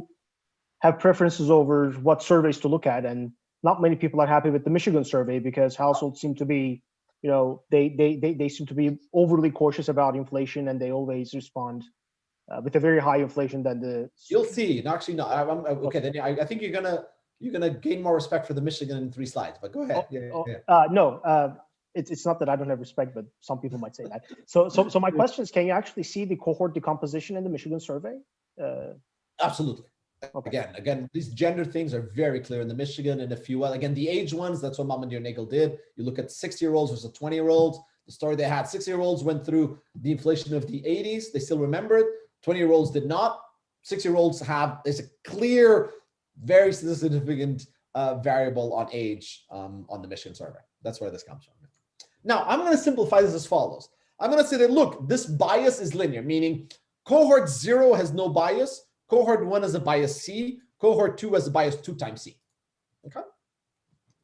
have preferences over what surveys to look at, and not many people are happy with the Michigan survey because households seem to be, they seem to be overly cautious about inflation, and they always respond with a very high inflation than the. You'll see. No, actually, no. Okay, then I think you're gonna gain more respect for the Michigan in 3 slides. But go ahead. No, it's not that I don't have respect, but some people might say that. So my question is, can you actually see the cohort decomposition in the Michigan survey? Absolutely. Okay. Again, these gender things are very clear in the Michigan and a few other. Again, the age ones, that's what Malmendier-Nagel did. You look at 60-year-olds versus 20-year-olds. The story they had, 60-year-olds went through the inflation of the 80s. They still remember it. 20-year-olds did not. 60-year-olds there's a clear, very significant variable on age on the Michigan survey. That's where this comes from. Now, I'm going to simplify this as follows. I'm going to say that, look, this bias is linear, meaning cohort 0 has no bias. Cohort 1 has a bias C. Cohort 2 has a bias 2 times C. Okay?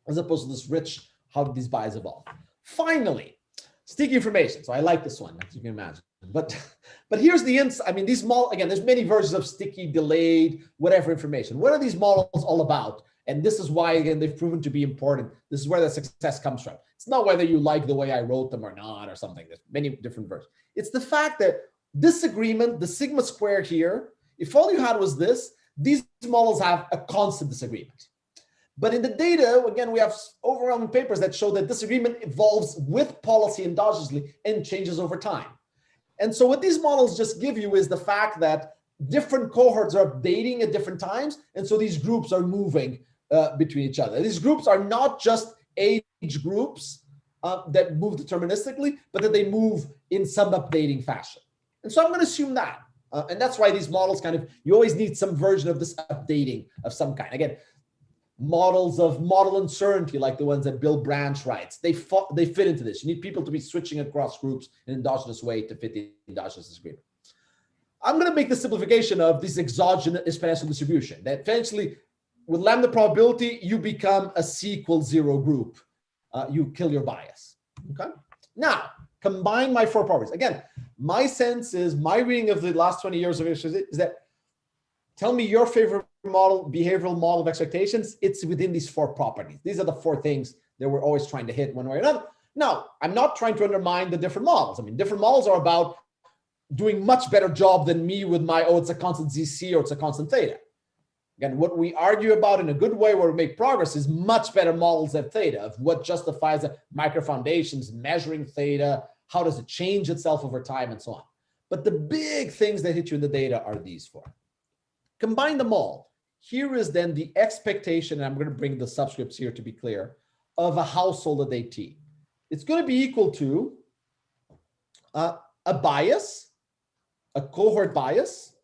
As opposed to this rich, how did these bias evolve? Finally, sticky information. So I like this one, as you can imagine. But here's the I mean, these models, again, there's many versions of sticky, delayed, whatever information. What are these models all about? And this is why, again, they've proven to be important. This is where the success comes from. It's not whether you like the way I wrote them or not or something. There's many different versions. It's the fact that this agreement, the sigma square here, if all you had was this, these models have a constant disagreement. But in the data, again, we have overwhelming papers that show that disagreement evolves with policy endogenously and changes over time. And so what these models just give you is the fact that different cohorts are updating at different times. And so these groups are moving between each other. These groups are not just age groups that move deterministically, but that they move in some updating fashion. And so I'm going to assume that. And that's why these models you always need some version of this updating of some kind. Again, models of model uncertainty, like the ones that Bill Branch writes, they fit into this. You need people to be switching across groups in an endogenous way to fit the endogenous disagreement. I'm going to make the simplification of this exogenous exponential distribution that eventually, with lambda probability, you become a C equals 0 group. You kill your bias. Okay. Now, combine my 4 properties. Again, my sense is, my reading of the last 20 years of history is that, tell me your favorite behavioral model of expectations. It's within these 4 properties. These are the 4 things that we're always trying to hit one way or another. Now, I'm not trying to undermine the different models. I mean, different models are about doing much better job than me with my, it's a constant ZC or it's a constant theta. Again, what we argue about in a good way where we make progress is much better models of theta, of what justifies the micro foundations, measuring theta, how does it change itself over time, and so on. But the big things that hit you in the data are these 4. Combine them all. Here is then the expectation, and I'm going to bring the subscripts here to be clear, of a household at AT. It's going to be equal to a bias, a cohort bias,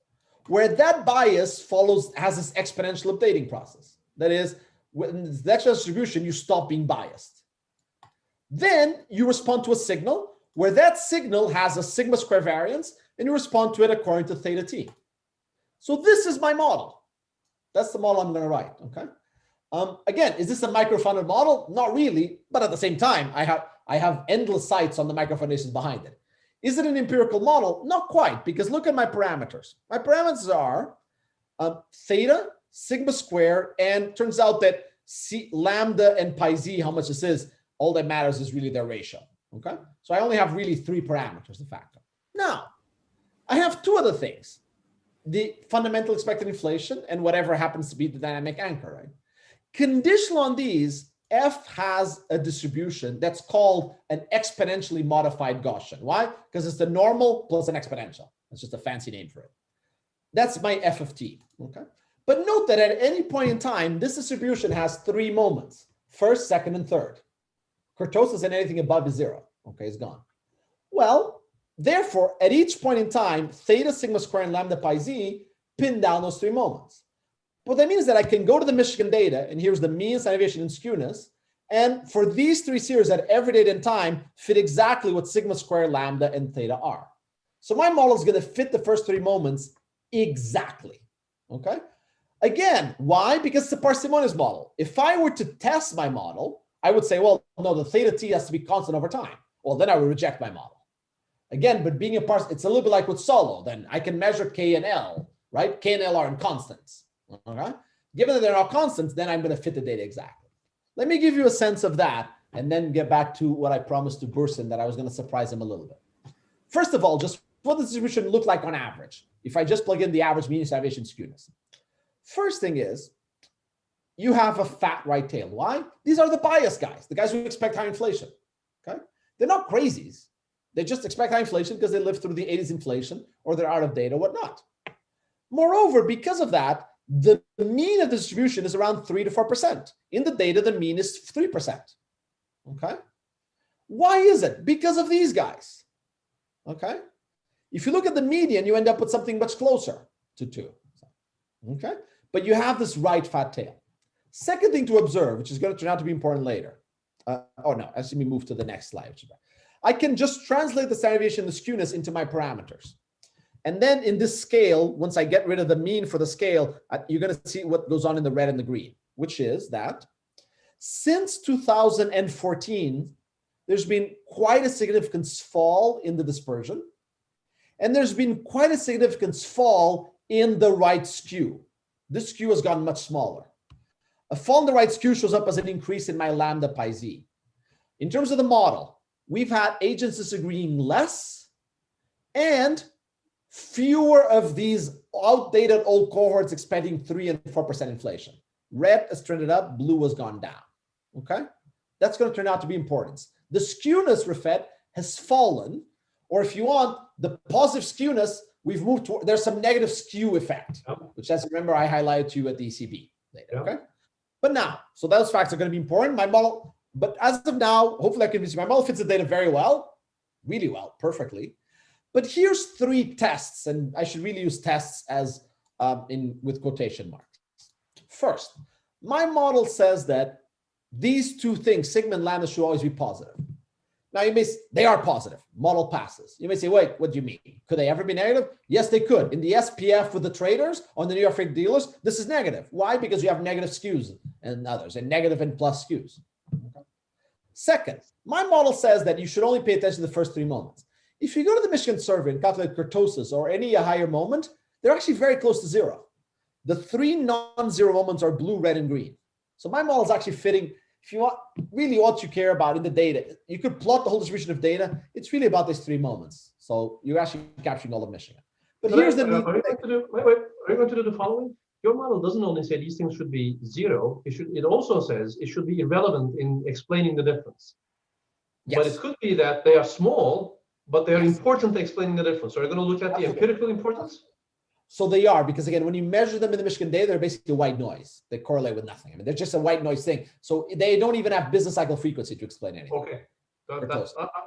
where that bias has this exponential updating process. That is, when the exponential distribution, you stop being biased. Then you respond to a signal where that signal has a sigma square variance, and you respond to it according to theta t. So this is my model. That's the model I'm going to write. Okay. Again, is this a micro-founded model? Not really, but at the same time, I have endless sites on the micro foundations behind it. Is it an empirical model? Not quite, because look at my parameters. My parameters are theta, sigma square, and turns out that lambda and pi z, how much this is, all that matters is really their ratio. Okay, so I only have really 3 parameters to factor. Now, I have 2 other things: the fundamental expected inflation and whatever happens to be the dynamic anchor. Right? Conditional on these, F has a distribution that's called an exponentially modified Gaussian. Why? Because it's the normal plus an exponential. That's just a fancy name for it. That's my F of t, okay? But note that at any point in time, this distribution has 3 moments, first, second, and third. Kurtosis and anything above is 0, okay, it's gone. Well, therefore, at each point in time, theta, sigma square, and lambda pi z pin down those 3 moments. What that means is that I can go to the Michigan data, and here's the mean, standard deviation, and skewness. And for these 3 series at every date and time, fit exactly what sigma square, lambda, and theta are. So my model is going to fit the first 3 moments exactly. Okay. Again, why? Because it's a parsimonious model. If I were to test my model, I would say, well, no, the theta t has to be constant over time. Well, then I would reject my model. Again, but being a it's a little bit like with Solo. Then I can measure K and L, right? K and L are in constants. Okay. Given that they're not constants, then I'm going to fit the data exactly. Let me give you a sense of that and then get back to what I promised to Burson that I was going to surprise him a little bit. First of all, just what does the distribution look like on average? If I just plug in the average mean, standard deviation, skewness. First thing is, you have a fat right tail. Why? These are the bias guys, the guys who expect high inflation. Okay, they're not crazies. They just expect high inflation because they lived through the 80s inflation or they're out of date or whatnot. Moreover, because of that, the mean of the distribution is around 3 to 4%. In the data, the mean is 3%. Okay, why is it? Because of these guys. Okay, if you look at the median, you end up with something much closer to 2. Okay, but you have this right fat tail. Second thing to observe, which is going to turn out to be important later. Oh no, actually, let me move to the next slide. I can just translate the standard deviation and the skewness into my parameters. And then in this scale, once I get rid of the mean for the scale, you're going to see what goes on in the red and the green, which is that since 2014, there's been quite a significant fall in the dispersion. And there's been quite a significant fall in the right skew. This skew has gotten much smaller. A fall in the right skew shows up as an increase in my lambda pi z. In terms of the model, we've had agents disagreeing less and fewer of these outdated old cohorts expecting 3 and 4% inflation. Red has trended up, blue has gone down. Okay, that's going to turn out to be important. The skewness, Rafet, has fallen, or if you want, the positive skewness, we've moved to, there's some negative skew effect, which, as you remember, I highlighted to you at the ECB later. Okay, but now, so those facts are going to be important. My model, but as of now, hopefully I can convince you, my model fits the data very well, really well, perfectly. But here's 3 tests, and I should really use tests as with quotation marks. First, my model says that these 2 things, sigma and lambda, should always be positive. Now you may say, they are positive, model passes. You may say, wait, what do you mean? Could they ever be negative? Yes, they could. In the SPF with the traders on the New York Freight dealers, this is negative. Why? Because you have negative skews and others, and negative and plus skews. Okay. Second, my model says that you should only pay attention to the first 3 moments. If you go to the Michigan survey and calculate kurtosis or any higher moment, they're actually very close to 0. The 3 non-zero moments are blue, red, and green. So my model is actually fitting. If you want really what you care about in the data, you could plot the whole distribution of data. It's really about these 3 moments. So you're actually capturing all of Michigan. But here's the are you going to do the following? Your model doesn't only say these things should be 0. It also says it should be irrelevant in explaining the difference. Yes. But it could be that they are small, but they're important to explaining the difference. So are you going to look at the empirical importance? So they are, because again, when you measure them in the Michigan data, they're basically a white noise. They correlate with nothing. I mean, they're just a white noise thing. So they don't even have business cycle frequency to explain anything. Okay.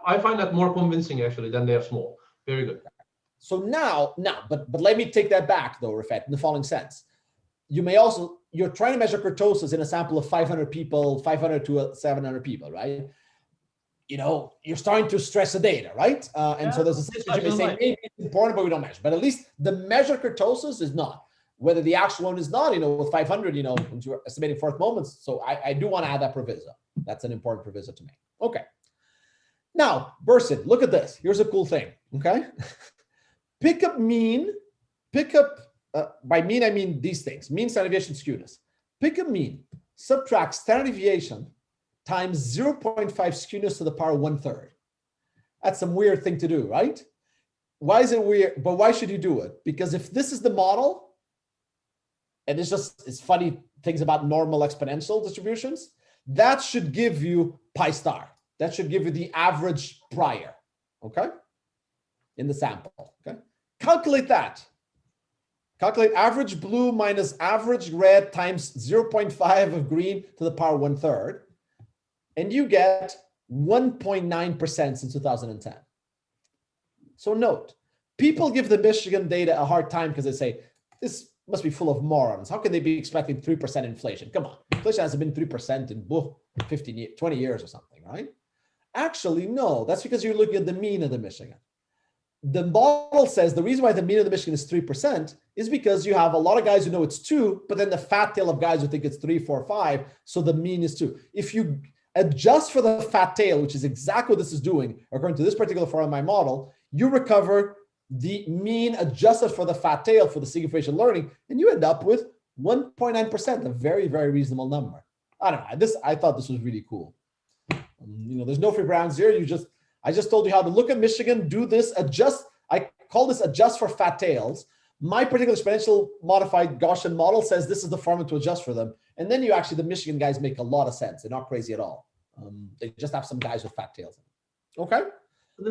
I find that more convincing actually than they are small. Very good. So now, but let me take that back though, Rafet, in the following sense. You may also, you're trying to measure kurtosis in a sample of 500 people, 500 to 700 people, right? You know, you're starting to stress the data, right? And so there's a sense that you may say, maybe it's important, but we don't measure. But at least the measured kurtosis is not. Whether the actual one is not, you know, with 500, you know, when you're estimating 4th moments. So I do want to add that proviso. That's an important proviso to make. Okay. Now, Burson, look at this. Here's a cool thing, okay? Pick up mean, by mean, I mean these things, mean, standard deviation, skewness. Pick up mean, subtract standard deviation times 0.5 skewness to the power 1/3. That's some weird thing to do, right? Why is it weird? But why should you do it? Because if this is the model, and it's funny things about normal exponential distributions, that should give you pi star. That should give you the average prior, okay, in the sample, okay? Calculate that. Calculate average blue minus average red times 0.5 of green to the power 1/3, and you get 1.9% since 2010. So note, people give the Michigan data a hard time because they say, this must be full of morons. How can they be expecting 3% inflation? Come on, inflation hasn't been 3% in 20 years or something, right? Actually, no, that's because you're looking at the mean of the Michigan. The model says the reason why the mean of the Michigan is 3% is because you have a lot of guys who know it's 2, but then the fat tail of guys who think it's 3, 4, 5, so the mean is 2. If you adjust for the fat tail, which is exactly what this is doing, according to this particular form of my model, you recover the mean adjusted for the fat tail for the signification learning, and you end up with 1.9%, a very, very reasonable number. I don't know. I thought this was really cool. There's no free grounds here. I just told you how to look at Michigan, do this, adjust. I call this adjust for fat tails. My particular exponential modified Gaussian model says this is the formula to adjust for them. And then the Michigan guys make a lot of sense. They're not crazy at all. They just have some guys with fat tails. Okay.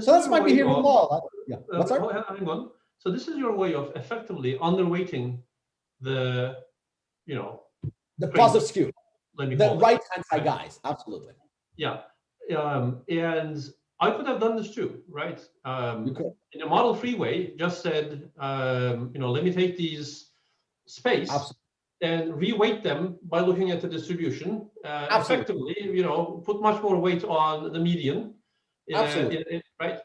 So that's my behavioral model. Yeah. What's that? Hang on. So this is your way of effectively underweighting the, the positive skew. The right-hand side guys. Absolutely. Yeah. And I could have done this too, right? In a model-free way, just said, let me take these space and reweight them by looking at the distribution. Effectively, put much more weight on the median. Absolutely. Right?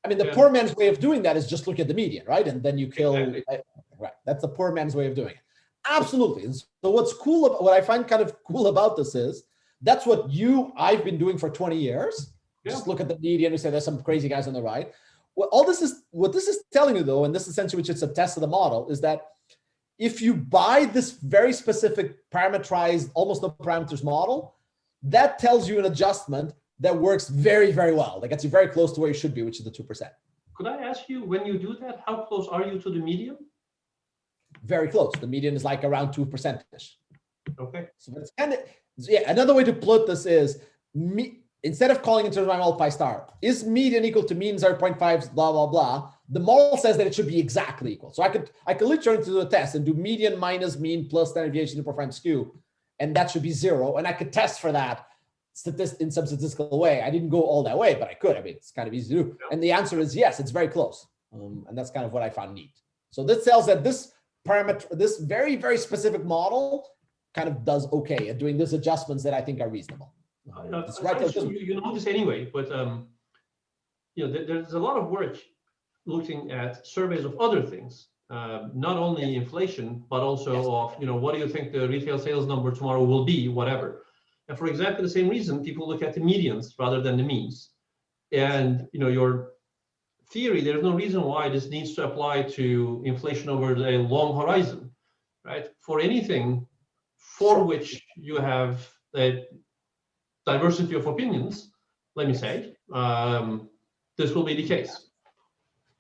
I mean, the poor man's way of doing that is just look at the median, right? And then you kill. Exactly. Right. That's the poor man's way of doing it. Absolutely. And so what's cool, what I find kind of cool about this is that's what I've been doing for 20 years. Yeah. Just look at the median and say there's some crazy guys on the right. What this is telling you though, and this essentially which is a test of the model, is that if you buy this very specific parameterized, almost no parameters model, that tells you an adjustment that works very, very well. That gets you very close to where you should be, which is the 2%. Could I ask you, when you do that, how close are you to the median? Very close. The median is like around 2%. Okay. So it's kind of, another way to put this is, instead of calling in terms of my model pi star, is median equal to mean 0.5, blah, blah, blah. The model says that it should be exactly equal. So I could literally do a test and do median minus mean plus standard deviation to profile skew, and that should be 0. And I could test for that in some statistical way. I didn't go all that way, but I could. I mean, it's kind of easy to do. And the answer is yes, it's very close. And that's kind of what I found neat. So this tells that this parameter, this very, very specific model kind of does okay at doing these adjustments that I think are reasonable. You know this anyway, but there's a lot of work looking at surveys of other things, not only inflation, but also of what do you think the retail sales number tomorrow will be, whatever. And for exactly the same reason, people look at the medians rather than the means. And your theory, there's no reason why this needs to apply to inflation over a long horizon, right? For anything for which you have a diversity of opinions, let me say, this will be the case.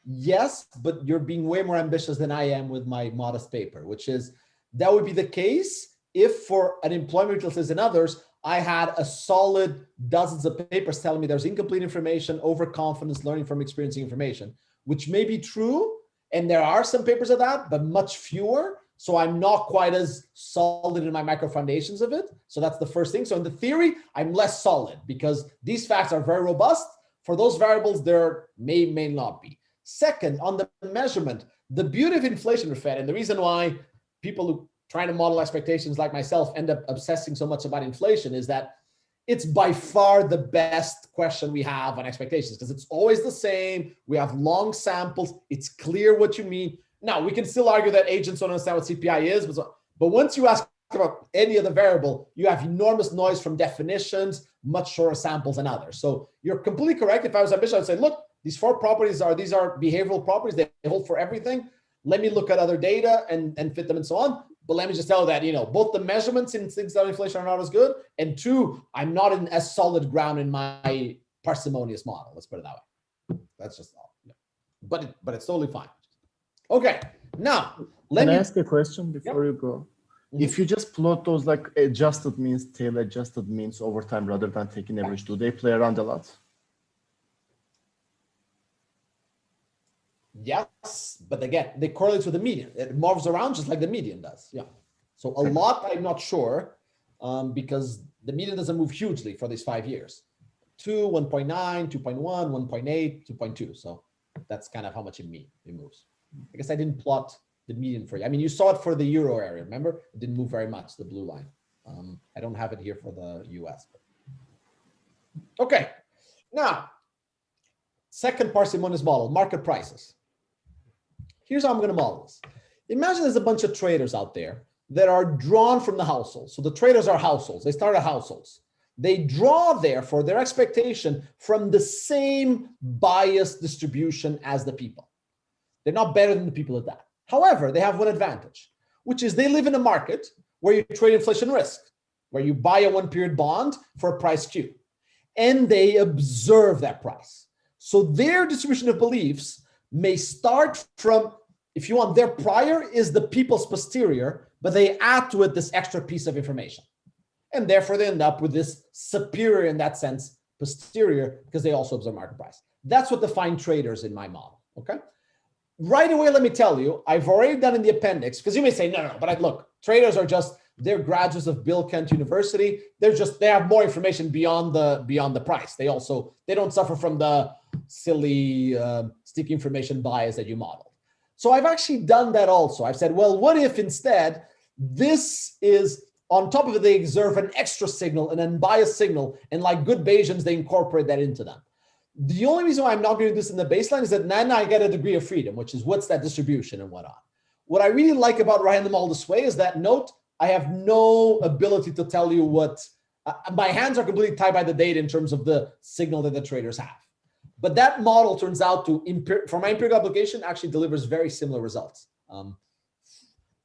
Yes, but you're being way more ambitious than I am with my modest paper, which is that would be the case if for unemployment retail sales and others, I had a solid dozens of papers telling me there's incomplete information, overconfidence, learning from experiencing information, which may be true. And there are some papers of that, but much fewer. So I'm not quite as solid in my macro foundations of it. So that's the first thing. So in the theory, I'm less solid because these facts are very robust. For those variables, there may not be. Second, on the measurement, the beauty of inflation, Rafet, and the reason why people who trying to model expectations like myself end up obsessing so much about inflation is that it's by far the best question we have on expectations because it's always the same. We have long samples. It's clear what you mean. Now, we can still argue that agents don't understand what CPI is, but once you ask about any other variable, you have enormous noise from definitions, much shorter samples than others. So you're completely correct. If I was ambitious, I'd say, look, these 4 properties are behavioral properties. They hold for everything. Let me look at other data and fit them and so on. But let me just tell you that, both the measurements in things that inflation are not as good. And 2, I'm not in as solid ground in my parsimonious model. Let's put it that way. That's just all. Yeah. But it's totally fine. Okay. Now, Can I ask a question before you go? If you just plot those like adjusted means, tail adjusted means over time rather than taking average, do they play around a lot? Yes, but again, they correlate with the median. It moves around just like the median does. Yeah. So a lot, I'm not sure, because the median doesn't move hugely for these 5 years. 2, 1.9, 2.1, 1.8, 2.2. So that's kind of how much it moves. I guess I didn't plot the median for you. I mean, you saw it for the euro area. Remember, it didn't move very much, the blue line. I don't have it here for the US. But... Okay. Now, second parsimonious model, market prices. Here's how I'm going to model this. Imagine there's a bunch of traders out there that are drawn from the households. So the traders are households. They start at households. They draw, therefore, their expectation from the same bias distribution as the people. They're not better than the people at that. However, they have one advantage, which is they live in a market where you trade inflation risk, where you buy a one-period bond for a price Q, and they observe that price. So their distribution of beliefs may start from, if you want, their prior is the people's posterior, but they add to it this extra piece of information. And therefore, they end up with this superior, in that sense, posterior, because they also observe market price. That's what defines traders in my model, okay? Right away, let me tell you, I've already done in the appendix, because you may say, no, but look, traders are just, they're graduates of Bilkent University. They have more information beyond the price. They don't suffer from the silly sticky information bias that you modeled. So I've actually done that also. I've said, well, what if instead this is, on top of it, they observe an extra signal, an unbiased signal, and like good Bayesians, they incorporate that into them. The only reason why I'm not doing this in the baseline is that then I get a degree of freedom, which is what's that distribution and whatnot. What I really like about writing them all this way is that, note, I have no ability to tell you what, my hands are completely tied by the data in terms of the signal that the traders have. But that model turns out to, for my empirical application, actually delivers very similar results.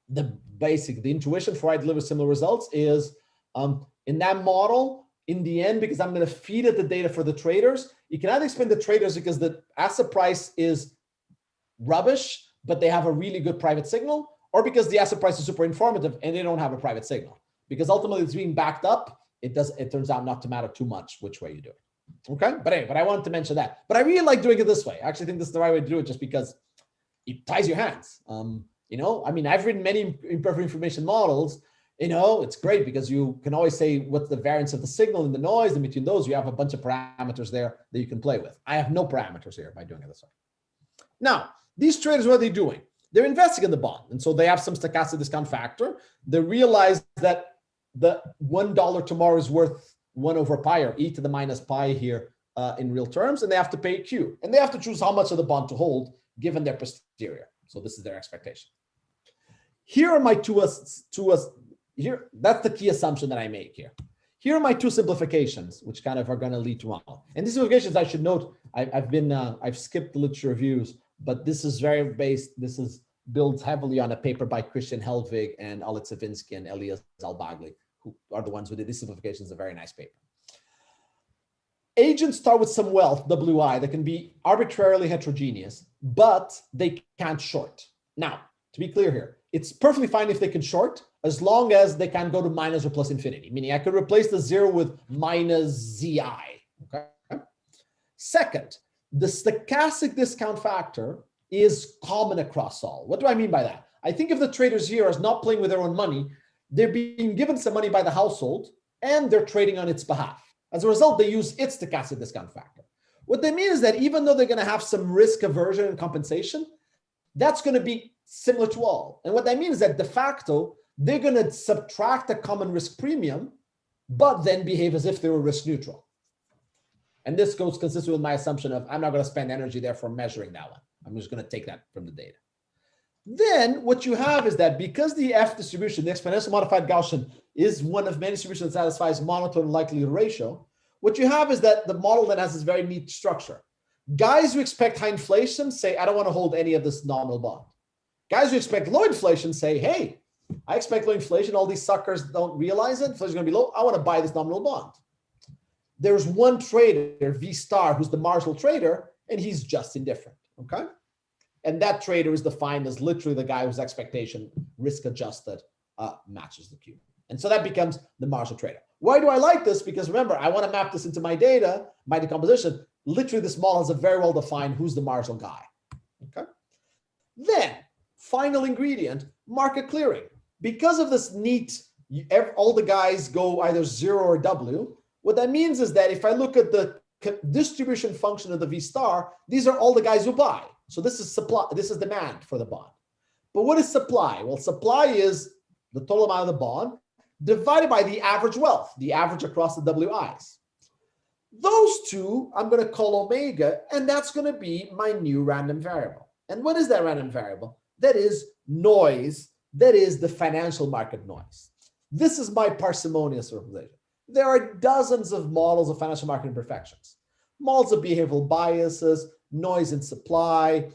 The intuition for why I deliver similar results is in that model, in the end, because I'm going to feed it the data for the traders, you can either explain the traders because the asset price is rubbish, but they have a really good private signal, or because the asset price is super informative and they don't have a private signal. Because ultimately it's being backed up, it turns out not to matter too much which way you do it. Okay, but anyway, but I wanted to mention that. But I really like doing it this way. I actually think this is the right way to do it, just because it ties your hands. I mean, I've written many imperfect information models. It's great because you can always say what's the variance of the signal and the noise, and between those, you have a bunch of parameters there that you can play with. I have no parameters here by doing it this way. Now, these traders, what are they doing? They're investing in the bond. And so they have some stochastic discount factor. They realize that the $1 tomorrow is worth 1 over pi, or e to the minus pi here in real terms, and they have to pay Q. And they have to choose how much of the bond to hold given their posterior. So this is their expectation. Here are my here, that's the key assumption that I make here. Here are my two simplifications, which kind of are going to lead to all. And these simplifications, I should note, I've skipped the literature reviews, but this is builds heavily on a paper by Christian Helvig and Oleg Savinsky and Elias Zalbagli, who are the ones who did these simplifications. A very nice paper. Agents start with some wealth, WI, that can be arbitrarily heterogeneous, but they can't short. Now, to be clear here, it's perfectly fine if they can short, as long as they can go to minus or plus infinity, meaning I could replace the 0 with minus ZI. Okay. Second, the stochastic discount factor is common across all. What do I mean by that? I think if the traders here are not playing with their own money, they're being given some money by the household and they're trading on its behalf. As a result, they use its stochastic discount factor. What they mean is that even though they're going to have some risk aversion and compensation, that's going to be similar to all. And what that means is that de facto, they're going to subtract a common risk premium, but then behave as if they were risk neutral. And this goes consistent with my assumption of I'm not going to spend energy there for measuring that one. I'm just going to take that from the data. Then what you have is that because the F distribution, the exponential modified Gaussian, is one of many distributions that satisfies monotone likelihood ratio, what you have is that the model then has this very neat structure. Guys who expect high inflation say, I don't want to hold any of this nominal bond. Guys who expect low inflation say, hey, I expect low inflation. All these suckers don't realize it. Inflation is going to be low. I want to buy this nominal bond. There's one trader, V star, who's the marginal trader, and he's just indifferent. Okay. And that trader is defined as literally the guy whose expectation risk adjusted matches the Q. And so that becomes the marginal trader. Why do I like this? Because remember, I want to map this into my data, my decomposition. Literally, this model has a very well defined who's the marginal guy. Okay. Then, final ingredient, market clearing. Because of this neat, all the guys go either 0 or W. What that means is that if I look at the distribution function of the V star, these are all the guys who buy. So this is supply, this is demand for the bond. But what is supply? Well, supply is the total amount of the bond divided by the average wealth, the average across the WIs. Those two I'm going to call omega, and that's going to be my new random variable. And what is that random variable? That is noise. That is the financial market noise. This is my parsimonious representation. There are dozens of models of financial market imperfections. Models of behavioral biases, noise in supply,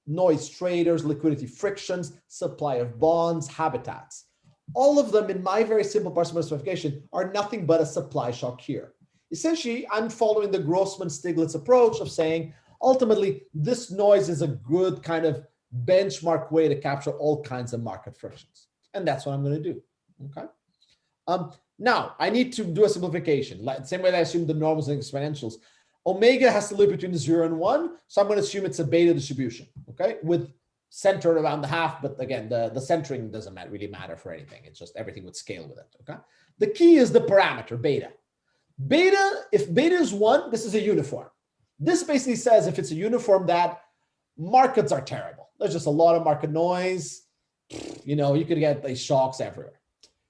noise traders, liquidity frictions, supply of bonds, habitats. All of them in my very simple parsimonious verification are nothing but a supply shock here. Essentially, I'm following the Grossman-Stiglitz approach of saying, ultimately, this noise is a good kind of benchmark way to capture all kinds of market frictions. And that's what I'm going to do, okay? Now, I need to do a simplification. Like, same way that I assume the normals and exponentials. Omega has to live between 0 and 1, so I'm going to assume it's a beta distribution, okay? With centered around the half, but again, the centering doesn't really matter for anything. It's just everything would scale with it, okay? The key is the parameter, beta. Beta, if beta is 1, this is a uniform. This basically says if it's a uniform that markets are terrible. There's just a lot of market noise. You know, you could get these shocks everywhere.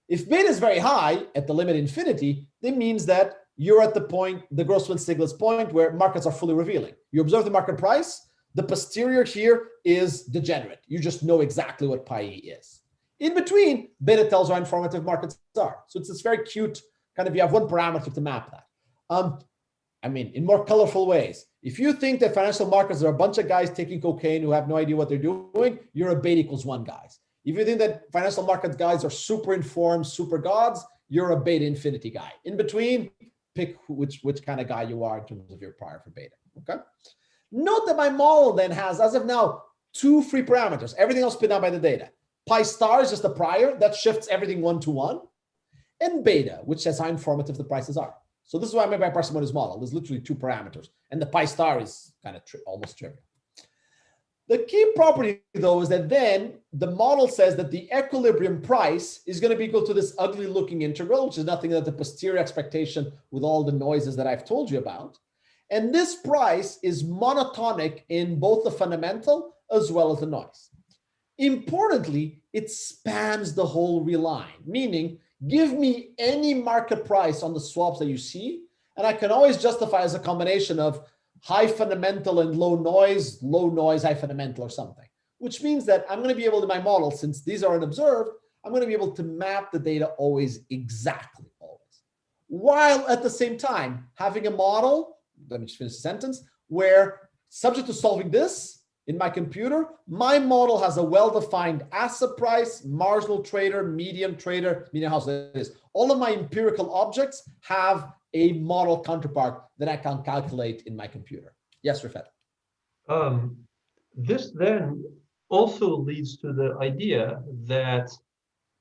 If beta is very high at the limit infinity, that means that you're at the point, the Grossman-Stiglitz point, where markets are fully revealing. You observe the market price. The posterior here is degenerate. You just know exactly what pi E is. In between, beta tells how informative markets are. So it's this very cute kind of, you have one parameter to map that. I mean, in more colorful ways. If you think that financial markets are a bunch of guys taking cocaine who have no idea what they're doing, you're a beta equals 1 guys. If you think that financial market guys are super informed, super gods, you're a beta infinity guy. In between, pick which kind of guy you are in terms of your prior for beta, okay? Note that my model then has, as of now, 2 free parameters. Everything else pinned out by the data. Pi star is just the prior. That shifts everything 1 to 1. And beta, which says how informative the prices are. So this is why I made my parsimonious model. There's literally 2 parameters. And the pi star is kind of almost trivial. The key property, though, is that then the model says that the equilibrium price is going to be equal to this ugly looking integral, which is nothing but the posterior expectation with all the noises that I've told you about. And this price is monotonic in both the fundamental as well as the noise. Importantly, it spans the whole real line, meaning give me any market price on the swaps that you see, and I can always justify as a combination of high fundamental and low noise, high fundamental or something, which means that I'm going to be able to, my model, since these are unobserved, I'm going to be able to map the data always exactly, always, while at the same time having a model, let me just finish the sentence, where subject to solving this in my computer, my model has a well-defined asset price, marginal trader, median house, that is. All of my empirical objects have a model counterpart that I can calculate in my computer. Yes, Rafet. This then also leads to the idea that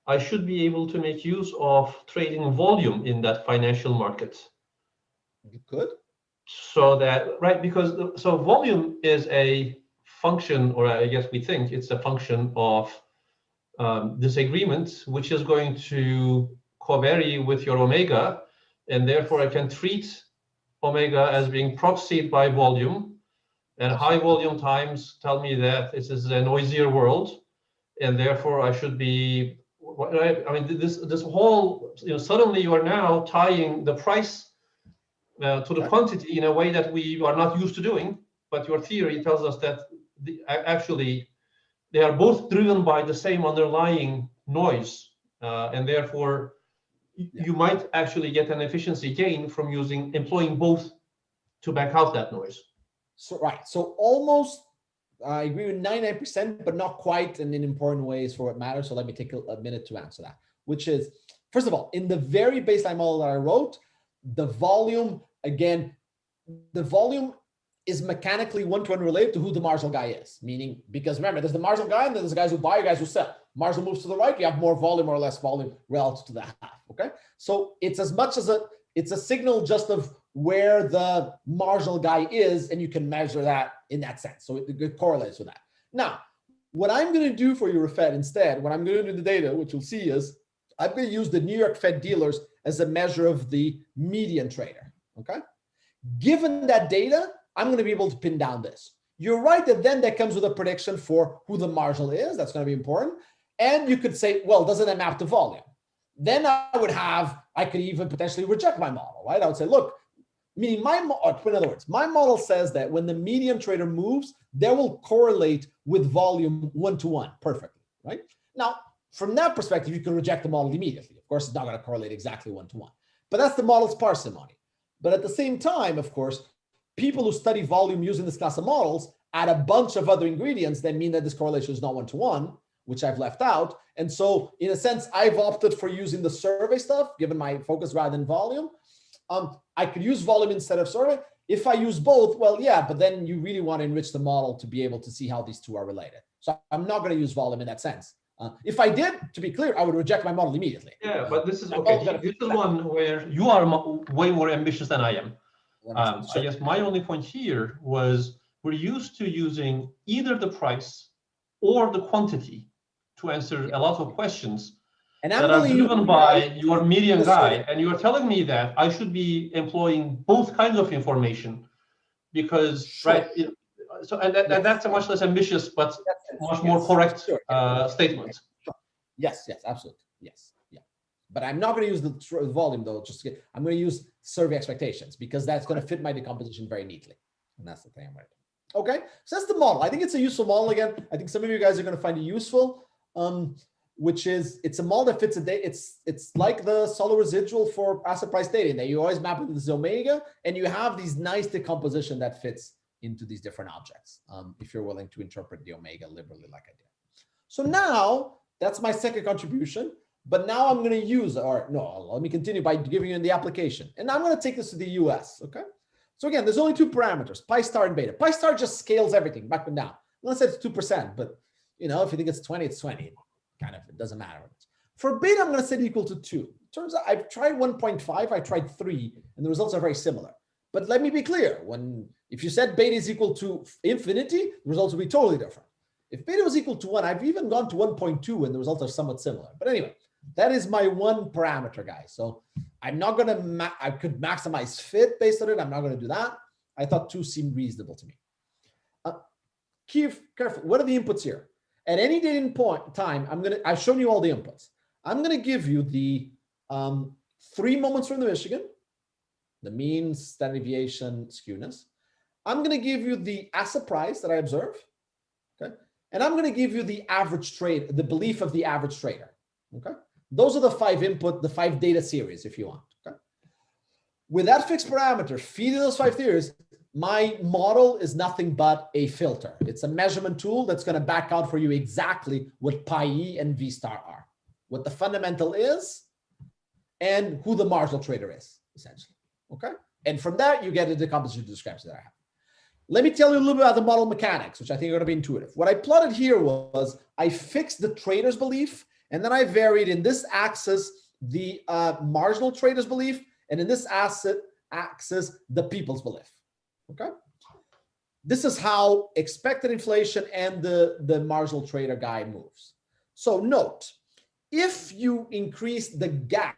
I should be able to make use of trading volume in that financial market. You could. So that, right, because so volume is a function, or I guess we think it's a function of this agreement, which is going to covary with your omega, and therefore I can treat omega as being proxied by volume, and high volume times tell me that this is a noisier world, and therefore I should be, right? I mean, this whole, suddenly you are now tying the price to the quantity in a way that we are not used to doing, but your theory tells us that actually they are both driven by the same underlying noise, and therefore you might actually get an efficiency gain from employing both to back out that noise. So right, so almost I agree with 99%, but not quite in important ways for what matters. So let me take a minute to answer that, which is, first of all, in the very baseline model that I wrote, the volume, again, the volume is mechanically one-to-one related to who the marginal guy is. Meaning, because remember, there's the marginal guy and then there's the guys who buy, guys who sell. Marginal moves to the right, you have more volume or less volume relative to the half, okay? So it's as much as it's a signal just of where the marginal guy is, and you can measure that in that sense. So it correlates with that. Now, what I'm going to do for you, Rafet, instead, what I'm going to do in the data, which you'll see is, I'm going to use the New York Fed dealers as a measure of the median trader, okay? Given that data, I'm going to be able to pin down this. You're right that then that comes with a prediction for who the marginal is. That's going to be important. And you could say, well, doesn't that map to volume? Then I could even potentially reject my model, right? I would say, look, meaning in other words, my model says that when the median trader moves, that will correlate with volume one-to-one perfectly, right? Now, from that perspective, you can reject the model immediately. Of course, it's not going to correlate exactly one-to-one, but that's the model's parsimony. But at the same time, of course, people who study volume using this class of models add a bunch of other ingredients that mean that this correlation is not one-to-one, which I've left out. And so in a sense, I've opted for using the survey stuff, given my focus rather than volume. I could use volume instead of survey. If I use both, well, yeah, but then you really want to enrich the model to be able to see how these two are related. So I'm not going to use volume in that sense. If I did, to be clear, I would reject my model immediately. Yeah, but this is okay. This is one where you are way more ambitious than I am. I guess my only point here was we're used to using either the price or the quantity to answer a lot of questions that are driven by your median guy. And you're telling me that I should be employing both kinds of information because, right? So, and that's a much less ambitious, but much more correct statement. Yes, absolutely. Yes, yeah. But I'm not going to use the volume though. I'm going to use survey expectations because that's going to fit my decomposition very neatly. And that's the thing I'm going to do. Okay, so that's the model. I think it's a useful model. Again, I think some of you guys are going to find it useful. Which is, it's a model that fits a data. It's like the solid residual for asset price data, that you always map it to this omega, and you have these nice decomposition that fits into these different objects, if you're willing to interpret the omega liberally like I did. So now, that's my second contribution, but now I'm going to use, let me continue by giving you the application. And I'm going to take this to the US, okay? So again, there's only two parameters, pi star and beta. Pi star just scales everything back and down. Let's say it's 2%, but if you think it's 20, it's 20. Kind of, it doesn't matter. For beta, I'm going to set equal to 2. Turns out I've tried 1.5, I tried 3, and the results are very similar. But let me be clear, if you said beta is equal to infinity, the results will be totally different. If beta was equal to 1, I've even gone to 1.2 and the results are somewhat similar. But anyway, that is my one parameter, guys. So I'm not going to, I could maximize fit based on it. I'm not going to do that. I thought 2 seemed reasonable to me. Keep careful. What are the inputs here? At any date in time, I've shown you all the inputs. I'm going to give you the 3 moments from the Michigan, the mean, standard deviation, skewness. I'm going to give you the asset price that I observe, okay? And I'm going to give you the average trade, the belief of the average trader, okay? Those are the 5 data series, if you want, okay? With that fixed parameter, feeding those 5 theories, my model is nothing but a filter. It's a measurement tool that's going to back out for you exactly what pi e and v star are, what the fundamental is, and who the marginal trader is, essentially. Okay? And from that, you get a decomposition discrepancy that I have. Let me tell you a little bit about the model mechanics, which I think are going to be intuitive. What I plotted here was I fixed the trader's belief, and then I varied in this axis the marginal trader's belief, and in this axis the people's belief. Okay, this is how expected inflation and the marginal trader guy moves. So note, if you increase the gap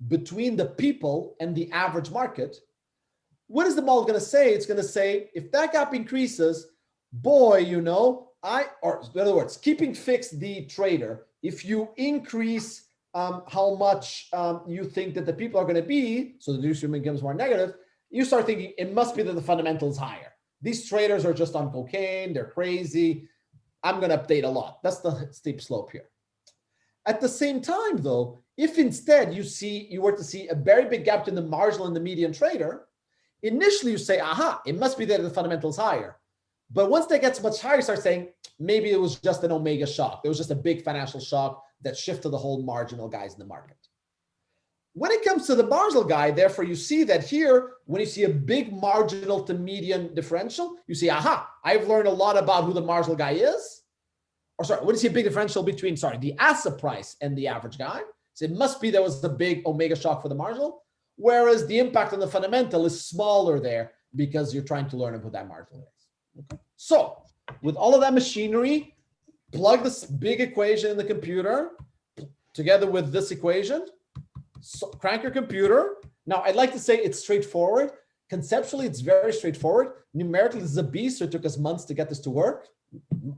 between the people and the average market, what is the model going to say? It's going to say, if that gap increases, boy, or in other words, keeping fixed the trader, if you increase how much you think that the people are going to be, so the distribution becomes more negative, you start thinking it must be that the fundamental is higher. These traders are just on cocaine, they're crazy. I'm going to update a lot. That's the steep slope here. At the same time, though, if instead you were to see a very big gap in the marginal and the median trader, initially you say, aha, it must be that the fundamental is higher. But once that gets much higher, you start saying, maybe it was just an omega shock. There was just a big financial shock that shifted the whole marginal guys in the market. When it comes to the marginal guy, therefore, you see that here, when you see a big marginal to median differential, you see, aha, I've learned a lot about who the marginal guy is. Or sorry, when you see a big differential between, the asset price and the average guy, so it must be there was a big omega shock for the marginal, whereas the impact on the fundamental is smaller there because you're trying to learn who that marginal is. Okay. So with all of that machinery, plug this big equation in the computer together with this equation, so crank your computer. Now, I'd like to say it's straightforward. Conceptually, it's very straightforward. Numerically, this is a beast, so it took us months to get this to work.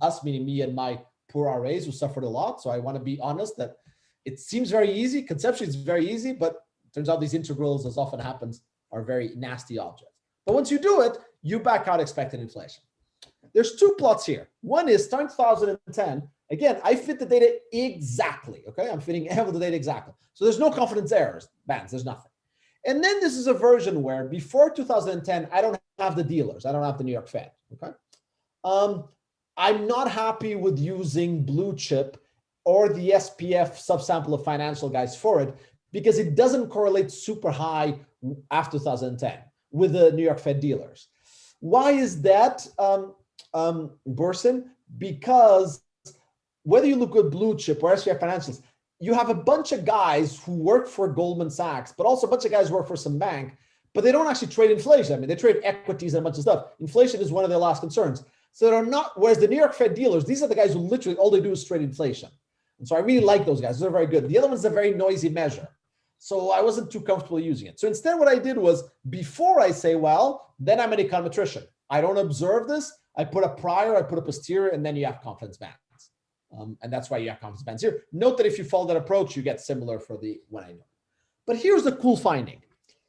Us, meaning me and my poor RAs who suffered a lot. So I want to be honest that it seems very easy. Conceptually, it's very easy, but turns out these integrals, as often happens, are very nasty objects. But once you do it, you back out expected inflation. There's two plots here. One is starting 2010. Again, I fit the data exactly, okay? I'm fitting all the data exactly. So there's no confidence errors, bands, there's nothing. And then this is a version where before 2010, I don't have the dealers. I don't have the New York Fed, okay? I'm not happy with using blue chip or the SPF subsample of financial guys for it because it doesn't correlate super high after 2010 with the New York Fed dealers. Why is that, Burson? Because whether you look at blue chip or SPF financials, you have a bunch of guys who work for Goldman Sachs, but also a bunch of guys who work for some bank, but they don't actually trade inflation. I mean, they trade equities and a bunch of stuff. Inflation is one of their last concerns. So they're not, whereas the New York Fed dealers, these are the guys who literally, all they do is trade inflation. And so I really like those guys. They're very good. The other one's a very noisy measure. So I wasn't too comfortable using it. So instead what I did was, before I say, well, then I'm an econometrician. I don't observe this. I put a prior, I put a posterior, and then you have confidence bands. And that's why you have confidence bands here. Note that if you follow that approach, you get similar for the when I know. But here's the cool finding.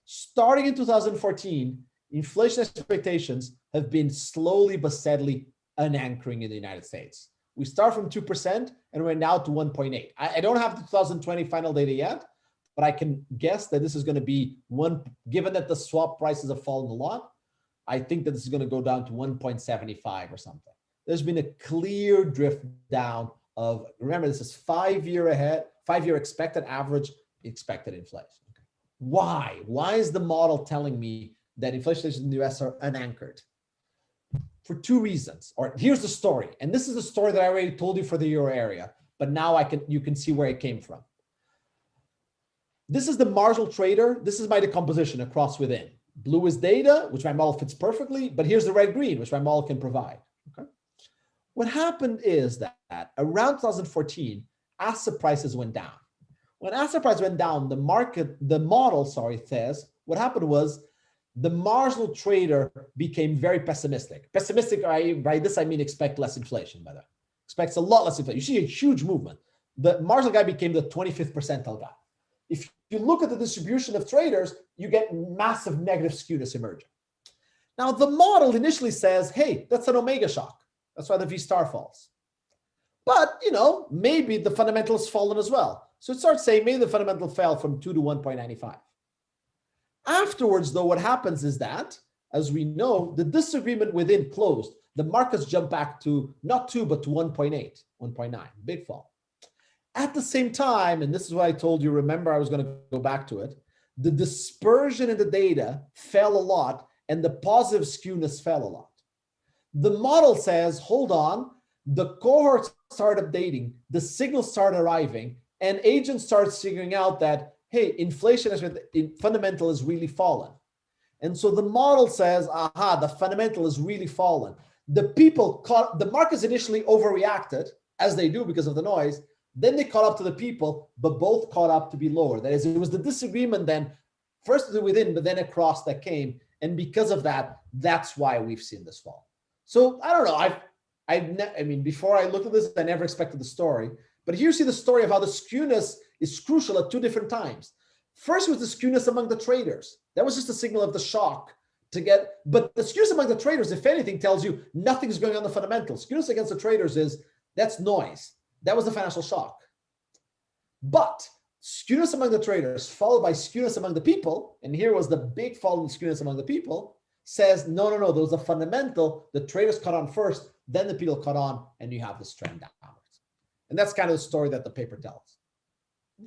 Starting in 2014, inflation expectations have been slowly but steadily unanchoring in the United States. We start from 2% and we're now to 1.8. I don't have the 2020 final data yet, but I can guess that this is going to be given that the swap prices have fallen a lot, I think that this is going to go down to 1.75 or something. There's been a clear drift down of, remember, this is 5 year ahead, 5 year expected average expected inflation. Okay. Why? Why is the model telling me that inflation in the US are unanchored? For two reasons. Or here's the story. And this is the story that I already told you for the euro area, but now you can see where it came from. This is the marginal trader. This is my decomposition across within. Blue is data, which my model fits perfectly, but here's the red-green, which my model can provide. Okay. What happened is that around 2014, asset prices went down. When asset prices went down, the model says what happened was the marginal trader became very pessimistic. Pessimistic, by this I mean expect less inflation, by the way. Expects a lot less inflation. You see a huge movement. The marginal guy became the 25th percentile guy. If you look at the distribution of traders, you get massive negative skewness emerging. Now, the model initially says, hey, that's an omega shock. That's why the V star falls. But, maybe the fundamental has fallen as well. So it starts saying maybe the fundamental fell from 2 to 1.95. Afterwards, though, what happens is that, as we know, the disagreement within closed. The markets jump back to not 2, but to 1.8, 1.9, big fall. At the same time, and this is what I told you, remember I was going to go back to it, the dispersion in the data fell a lot and the positive skewness fell a lot. The model says, hold on, the cohorts start updating, the signals start arriving, and agents start figuring out that, hey, inflation fundamental has really fallen. And so the model says, aha, the fundamental has really fallen. The markets initially overreacted, as they do because of the noise. Then they caught up to the people, but both caught up to be lower. That is, it was the disagreement then, first within, but then across that came. And because of that, that's why we've seen this fall. So I don't know. I mean, before I looked at this, I never expected the story. But here you see the story of how the skewness is crucial at two different times. First was the skewness among the traders. That was just a signal of the shock to get, but the skewness among the traders, if anything, tells you nothing's going on the fundamentals. Skewness against the traders that's noise. That was the financial shock. But skewness among the traders followed by skewness among the people, and here was the big fall in skewness among the people, says, no, there was a fundamental, the traders caught on first, then the people caught on, and you have this trend downwards. And that's kind of the story that the paper tells.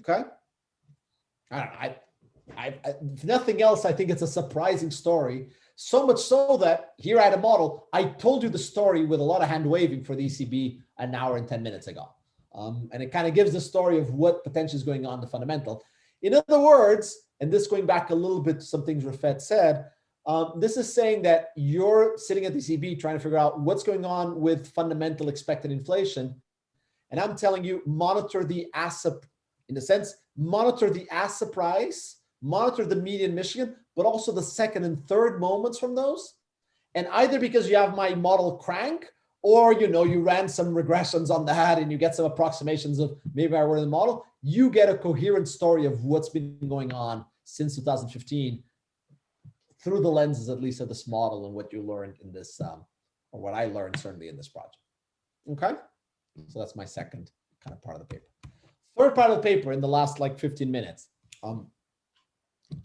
Okay? I don't know. if nothing else, I think it's a surprising story. So much so that here I had a model. I told you the story with a lot of hand waving for the ECB an hour and 10 minutes ago. And it kind of gives the story of what potentially is going on in the fundamental. In other words, and this going back a little bit to some things Rafet said, this is saying that you're sitting at the ECB trying to figure out what's going on with fundamental expected inflation. And I'm telling you, monitor the asset, in a sense, monitor the asset price, monitor the median Michigan, but also the second and third moments from those. And either because you have my model crank, or you ran some regressions on that and you get some approximations of maybe I were in the model, you get a coherent story of what's been going on since 2015 through the lenses, at least, of this model and what you learned in this, or what I learned certainly in this project. Okay, so that's my second kind of part of the paper. Third part of the paper in the last like 15 minutes.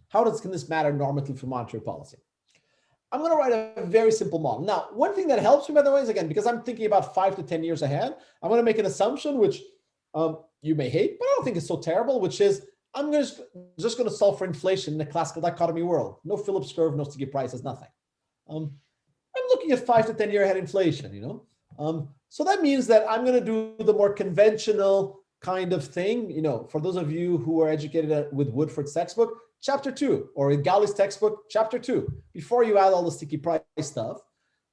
How can this matter normatively for monetary policy? I'm going to write a very simple model. Now, one thing that helps me, by the way, is, again, because I'm thinking about 5 to 10 years ahead, I'm going to make an assumption, which you may hate, but I don't think it's so terrible, which is I'm just going to solve for inflation in a classical dichotomy world. No Phillips curve, no sticky prices, nothing. I'm looking at 5 to 10 year ahead inflation, So that means that I'm going to do the more conventional kind of thing. For those of you who are educated with Woodford's textbook, Chapter 2, or in Gauli's textbook, Chapter 2, before you add all the sticky price stuff,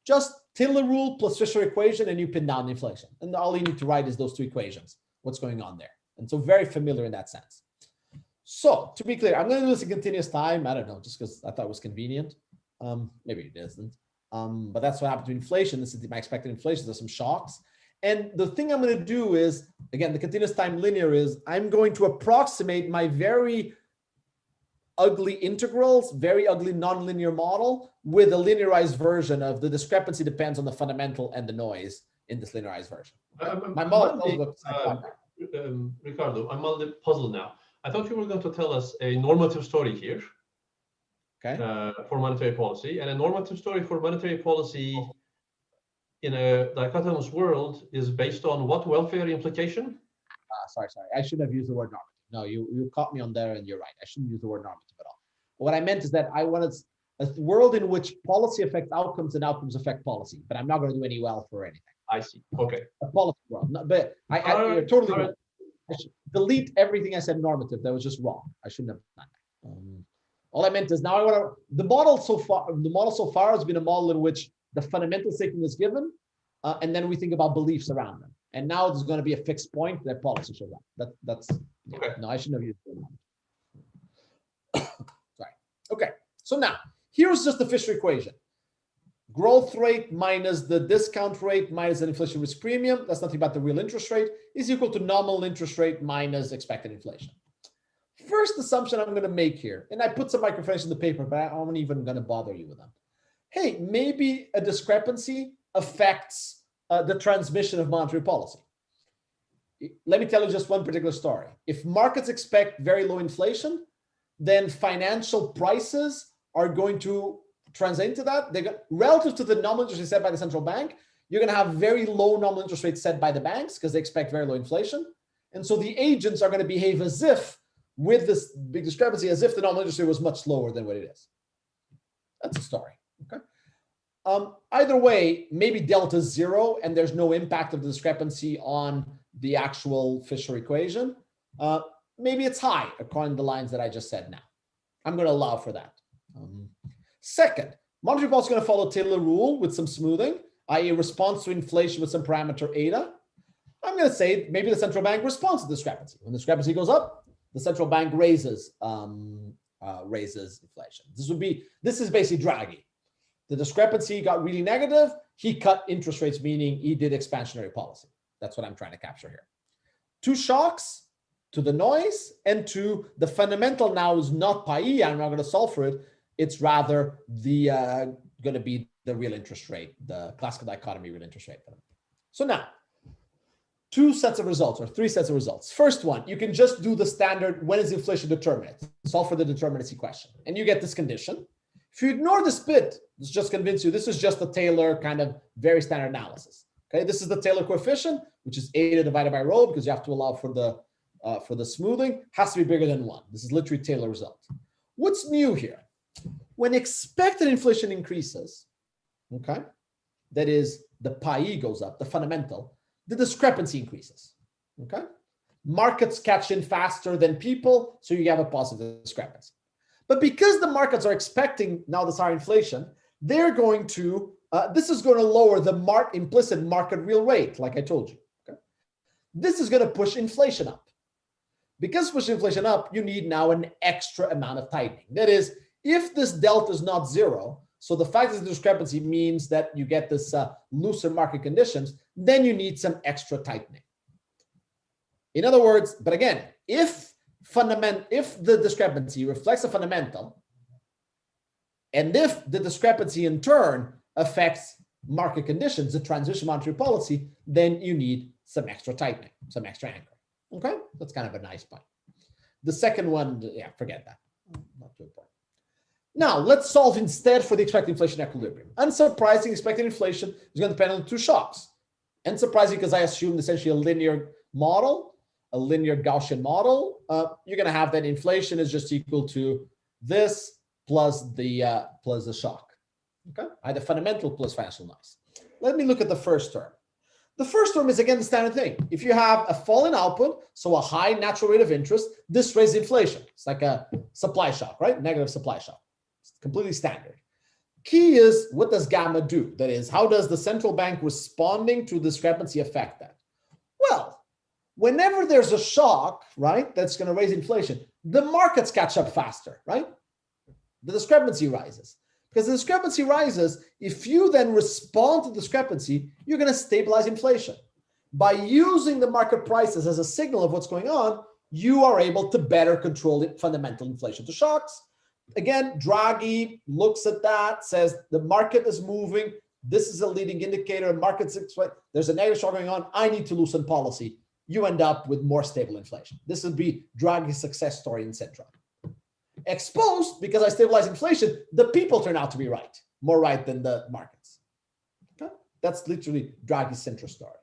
just Taylor rule plus Fisher equation, and you pin down the inflation. And all you need to write is those two equations, what's going on there. And so very familiar in that sense. So to be clear, I'm going to do this in continuous time. I don't know, just because I thought it was convenient. Maybe it isn't. But that's what happened to inflation. This is my expected inflation. There's some shocks. And the thing I'm going to do is, again, the continuous time linear is I'm going to approximate my very ugly integrals, very ugly nonlinear model with a linearized version of the discrepancy depends on the fundamental and the noise in this linearized version. My model Ricardo, I'm a little puzzled now. I thought you were going to tell us a normative story here, okay, for monetary policy, and a normative story for monetary policy in a dichotomous world is based on what welfare implication? Sorry. I should have used the word normative. No, you caught me on there, and you're right. I shouldn't use the word normative at all. What I meant is that I wanted a world in which policy affects outcomes and outcomes affect policy, but I'm not going to do any welfare or anything. I see. Okay. A policy world. No, but you're totally right. I should delete everything I said normative. That was just wrong. I shouldn't have done that. All I meant is now I want to, the model so far has been a model in which the fundamental statement is given, and then we think about beliefs around them. And now there's going to be a fixed point that policy shows up. That's okay. No, I shouldn't have used it. Sorry. Okay. So now here's just the Fisher equation. Growth rate minus the discount rate minus an inflation risk premium, that's nothing but the real interest rate, is equal to nominal interest rate minus expected inflation. First assumption I'm going to make here, and I put some microfinance in the paper, but I'm not even going to bother you with them. Hey, maybe a discrepancy affects the transmission of monetary policy. Let me tell you just one particular story. If markets expect very low inflation, then financial prices are going to translate into that. They're relative to the nominal interest rate set by the central bank, you're going to have very low nominal interest rates set by the banks because they expect very low inflation. And so the agents are going to behave as if, with this big discrepancy, as if the nominal interest rate was much lower than what it is. That's a story. Okay. Either way, maybe delta is 0 and there's no impact of the discrepancy on the actual Fisher equation. Maybe it's high according to the lines that I just said now. I'm going to allow for that. Second, monetary policy is going to follow Taylor rule with some smoothing, i.e. response to inflation with some parameter eta. I'm going to say maybe the central bank responds to the discrepancy. When the discrepancy goes up, the central bank raises inflation. This is basically Draghi. The discrepancy got really negative. He cut interest rates, meaning he did expansionary policy. That's what I'm trying to capture here. Two shocks to the noise and to the fundamental now is not pi. I'm not going to solve for it. It's rather the going to be the real interest rate, the classical dichotomy real interest rate. So now, two sets of results or three sets of results. First one, you can just do the standard, when is inflation determinate? Solve for the determinacy question. And you get this condition. If you ignore this bit, this just convince you this is just a Taylor kind of very standard analysis. Okay, this is the Taylor coefficient, which is eta divided by rho, because you have to allow for the smoothing, has to be bigger than 1. This is literally Taylor result. What's new here? When expected inflation increases, okay, that is the pi goes up, the fundamental, the discrepancy increases, okay? Markets catch in faster than people, so you have a positive discrepancy. But because the markets are expecting now this higher inflation, they're going to, this is going to lower the implicit market real rate, like I told you, okay? This is going to push inflation up. Because pushing inflation up, you need now an extra amount of tightening. That is, if this delta is not zero, so the fact that the discrepancy means that you get this looser market conditions, then you need some extra tightening. In other words, but again, if the discrepancy reflects a fundamental, and if the discrepancy in turn affects market conditions, the transition monetary policy, then you need some extra tightening, some extra anchor. Okay, that's kind of a nice point. The second one, yeah, forget that. Not too important. Now, let's solve instead for the expected inflation equilibrium. Unsurprising, expected inflation is going to depend on two shocks. Unsurprising because I assumed essentially a linear model, a linear Gaussian model. You're going to have that inflation is just equal to this plus the shock. Okay, either fundamental plus financial noise. Let me look at the first term. The first term is, again, the standard thing. If you have a fall in output, so a high natural rate of interest, this raises inflation. It's like a supply shock, right? Negative supply shock. It's completely standard. Key is, what does gamma do? That is, how does the central bank responding to discrepancy affect that? Well, whenever there's a shock, right, that's going to raise inflation, the markets catch up faster, right? The discrepancy rises. Because the discrepancy rises, if you then respond to discrepancy, you're going to stabilize inflation. By using the market prices as a signal of what's going on, you are able to better control fundamental inflation to shocks. Again, Draghi looks at that, says the market is moving. This is a leading indicator. Markets, there's a negative shock going on. I need to loosen policy. You end up with more stable inflation. This would be Draghi's success story in Central. Exposed, because I stabilize inflation, the people turn out to be right, more right than the markets. Okay? That's literally Draghi's central story.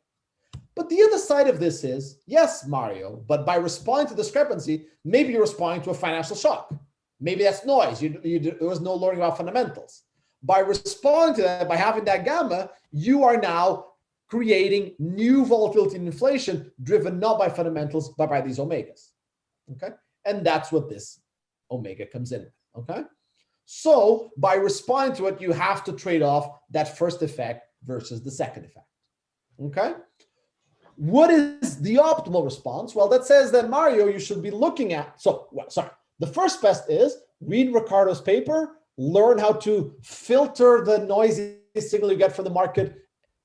But the other side of this is, yes, Mario, but by responding to discrepancy, maybe you're responding to a financial shock. Maybe that's noise. There was no learning about fundamentals. By responding to that, by having that gamma, you are now creating new volatility in inflation driven not by fundamentals, but by these omegas. Okay? And that's what this omega comes in, okay? So by responding to it, you have to trade off that first effect versus the second effect, okay? What is the optimal response? Well, that says that, Mario, you should be looking at, the first best is read Ricardo's paper, learn how to filter the noisy signal you get from the market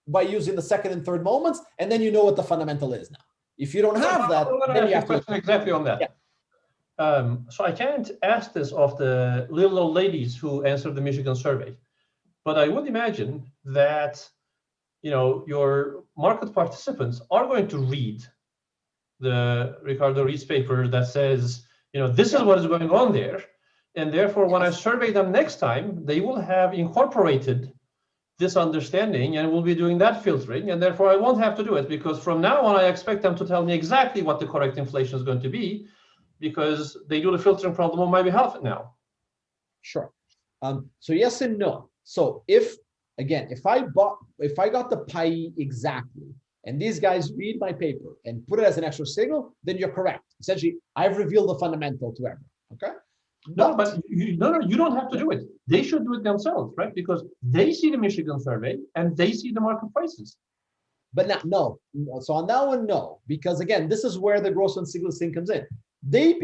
by using the second and third moments, and then you know what the fundamental is now. If you don't have that, then you have to... Exactly on that. Yeah. So I can't ask this of the little old ladies who answered the Michigan survey, but I would imagine that, you know, your market participants are going to read the Ricardo Reis paper that says, you know, this is what is going on there, and therefore when I survey them next time, they will have incorporated this understanding and will be doing that filtering, and therefore I won't have to do it, because from now on I expect them to tell me exactly what the correct inflation is going to be, because they do the filtering problem on my behalf now. Sure. So yes and no. So if I got the pi exactly, and these guys read my paper and put it as an extra signal, then you're correct. Essentially, I've revealed the fundamental to everyone. Okay. But you don't have to do it. They should do it themselves, right? Because they see the Michigan survey and they see the market prices. But no. So on that one, no, because again, this is where the gross unsignaled thing comes in. They're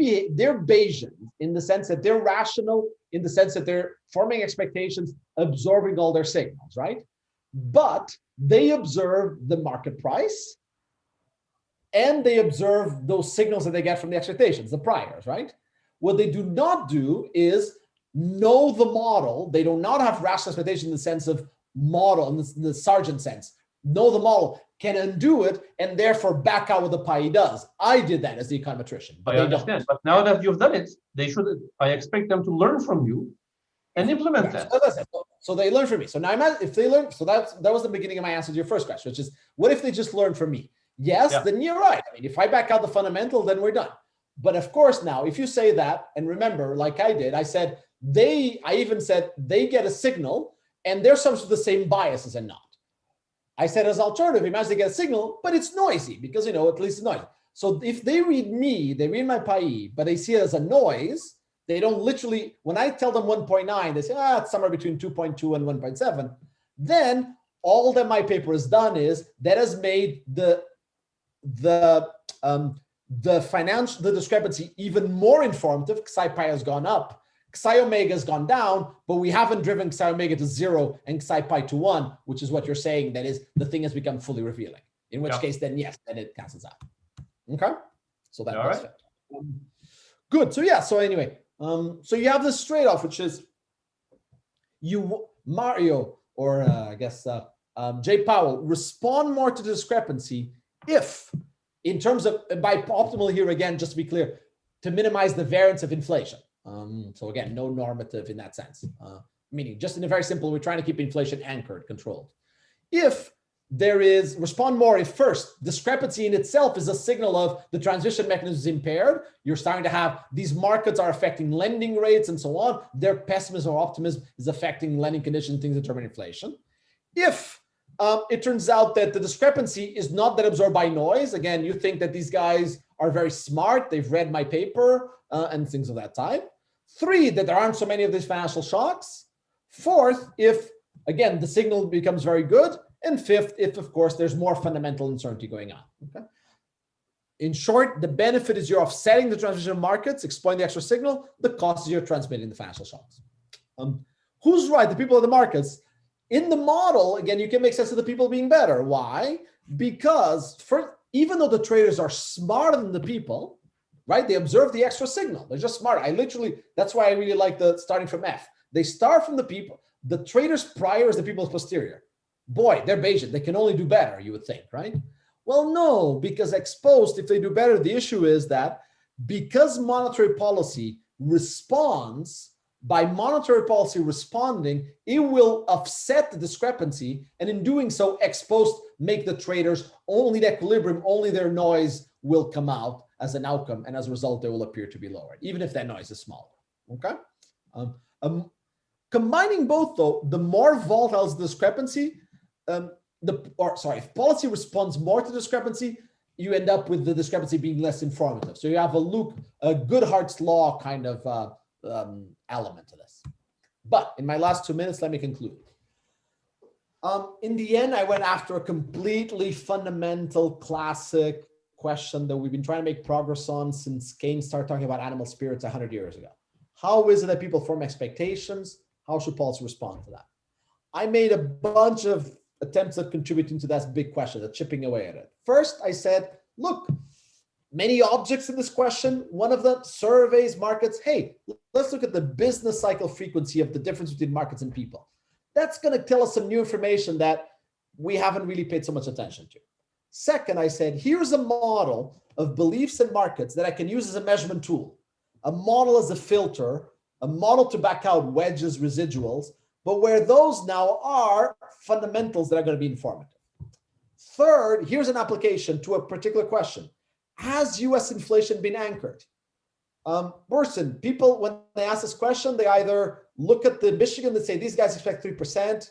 Bayesian in the sense that they're rational, in the sense that they're forming expectations, absorbing all their signals, right? But they observe the market price and they observe those signals that they get from the expectations, the priors, right? What they do not do is know the model. They do not have rational expectation in the sense of model, in the Sargent sense. Know the model, can undo it, and therefore back out what the pi does. I did that as the econometrician. I understand, but now that you've done it, they should. I expect them to learn from you and implement that. So they learn from me. So now if they learn, so that was the beginning of my answer to your first question, which is, what if they just learn from me? Yes, then you're right. I mean, if I back out the fundamental, then we're done. But of course, now, if you say that, and remember, like I did, I even said they get a signal and they're some of the same biases and not. I said as alternative, imagine they get a signal, but it's noisy because, at least it's noisy. So if they read me, they read my PI, but they see it as a noise, they don't literally, when I tell them 1.9, they say, it's somewhere between 2.2 and 1.7. Then all that my paper has done is that has made the discrepancy even more informative. Psi pi has gone up, psi omega has gone down, but we haven't driven psi omega to 0 and psi pi to 1, which is what you're saying. That is, the thing has become fully revealing. In which case, then yes, then it cancels out. Okay, so that does fit. Good. So yeah. So anyway, so you have this trade-off, which is Mario, or I guess Jay Powell, respond more to the discrepancy if, in terms of, by optimal here again, just to be clear, to minimize the variance of inflation. So again, no normative in that sense, meaning just in a very simple, we're trying to keep inflation anchored, controlled. If there is, respond more if first, discrepancy in itself is a signal of the transmission mechanism is impaired. You're starting to have, these markets are affecting lending rates and so on. Their pessimism or optimism is affecting lending conditions, things that determine inflation. If it turns out that the discrepancy is not that absorbed by noise, again, you think that these guys are very smart, they've read my paper and things of that type. 3, that there aren't so many of these financial shocks. 4th, if, again, the signal becomes very good. And 5th, if, of course, there's more fundamental uncertainty going on. Okay. In short, the benefit is you're offsetting the transmission of markets, exploiting the extra signal. The cost is you're transmitting the financial shocks. Who's right? The people of the markets. In the model, again, you can make sense of the people being better. Why? Because even though the traders are smarter than the people, right? They observe the extra signal. They're just smarter. That's why I really like the starting from F. They start from the people. The traders prior is the people's posterior. Boy, they're Bayesian. They can only do better, you would think, right? Well, no, because exposed, if they do better, the issue is that because monetary policy responds, by monetary policy responding, it will offset the discrepancy. And in doing so, exposed make the traders only the equilibrium, only their noise will come out as an outcome. And as a result, they will appear to be lower, even if that noise is smaller. Okay. Combining both, though, the more volatile is the discrepancy, if policy responds more to discrepancy, you end up with the discrepancy being less informative. So you have a Goodhart's law kind of element to this. But in my last 2 minutes, let me conclude. In the end, I went after a completely fundamental classic question that we've been trying to make progress on since Keynes started talking about animal spirits 100 years ago. How is it that people form expectations? How should policy respond to that? I made a bunch of attempts at contributing to that big question, at chipping away at it. First, I said, look, many objects in this question. One of them, surveys, markets. Hey, let's look at the business cycle frequency of the difference between markets and people. That's going to tell us some new information that we haven't really paid so much attention to. Second, I said, here's a model of beliefs and markets that I can use as a measurement tool, a model as a filter, a model to back out wedges, residuals, but where those now are fundamentals that are going to be informative. Third, here's an application to a particular question. Has US inflation been anchored? Burson, people, when they ask this question, they either look at the Michigan and say, these guys expect 3%.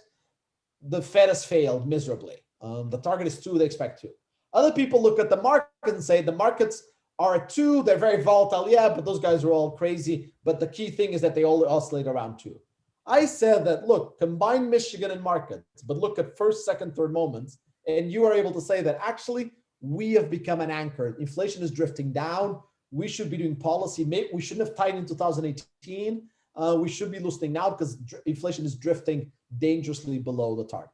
The Fed has failed miserably. The target is 2, they expect 2. Other people look at the market and say, the markets are at 2, they're very volatile. Yeah, but those guys are all crazy. But the key thing is that they all oscillate around 2. I said that, look, combine Michigan and markets, but look at first, second, third moments. And you are able to say that actually we have become an anchor. Inflation is drifting down. We should be doing policy. Maybe we shouldn't have tightened in 2018. We should be loosening now because inflation is drifting dangerously below the target.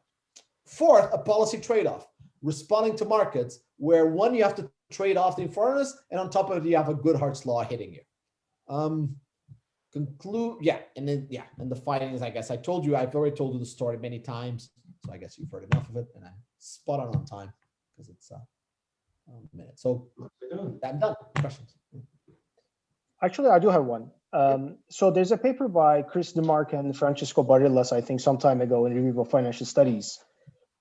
Fourth, a policy trade-off, responding to markets where one, you have to trade off the informativeness, and on top of it, you have a Goodhart's law hitting you. Conclude, and the findings, I guess I told you, I've already told you the story many times, so I guess you've heard enough of it, and I'm spot on time because it's a minute. So I'm done. Questions? Actually, I do have one. So there's a paper by Chris DeMark and Francisco Barillas, I think, some time ago in Review of Financial Studies,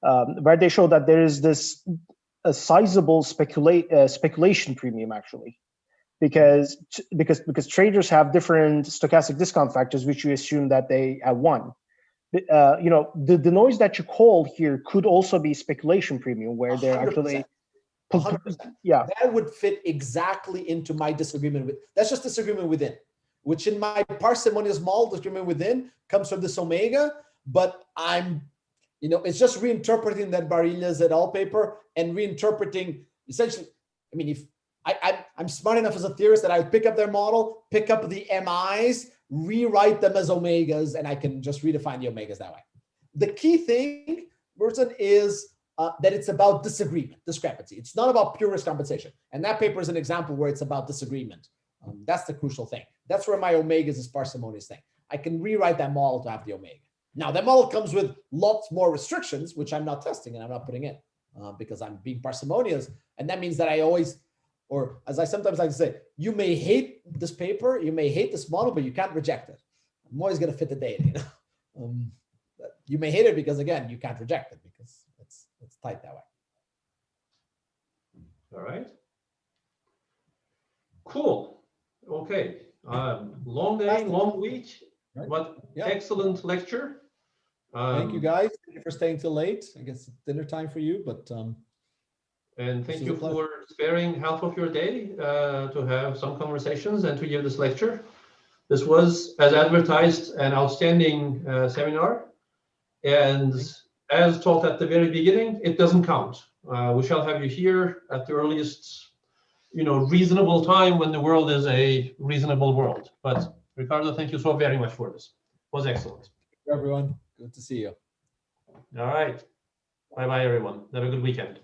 where they show that there is a sizable speculation premium, actually, because traders have different stochastic discount factors, which you assume that they have one. You know, the noise that you call here could also be speculation premium, where they're 100%. actually 100%. Yeah, that would fit exactly into my disagreement with. That's just disagreement within, which in my parsimonious model, disagreement within comes from this omega. But I'm, you know, it's just reinterpreting that Variance et al. Paper and reinterpreting essentially. I mean, if I'm smart enough as a theorist that I would pick up their model, pick up the MIs, rewrite them as omegas, and I can just redefine the omegas that way. The key thing, Burton, is that it's about discrepancy. It's not about pure risk compensation. And that paper is an example where it's about disagreement. That's the crucial thing. That's where my omegas is parsimonious thing. I can rewrite that model to have the omega. Now, that model comes with lots more restrictions, which I'm not testing and I'm not putting in because I'm being parsimonious. And that means that I always, or as I sometimes like to say, you may hate this paper, you may hate this model, but you can't reject it. I'm always going to fit the data. You know? You may hate it because, again, you can't reject it because it's tight that way. All right. Cool. Okay. Long day, long week, Right. but Yeah. excellent lecture. Thank you, guys. Thank you for staying till late. I guess it's dinner time for you, but And thank This is you a pleasure. for sparing half of your day to have some conversations and to give this lecture. This was, as advertised, an outstanding seminar. And as taught at the very beginning, it doesn't count. We shall have you here at the earliest, reasonable time when the world is a reasonable world. But Ricardo, thank you so very much for this. It was excellent. everyone, good to see you. All right. Bye-bye, everyone. Have a good weekend.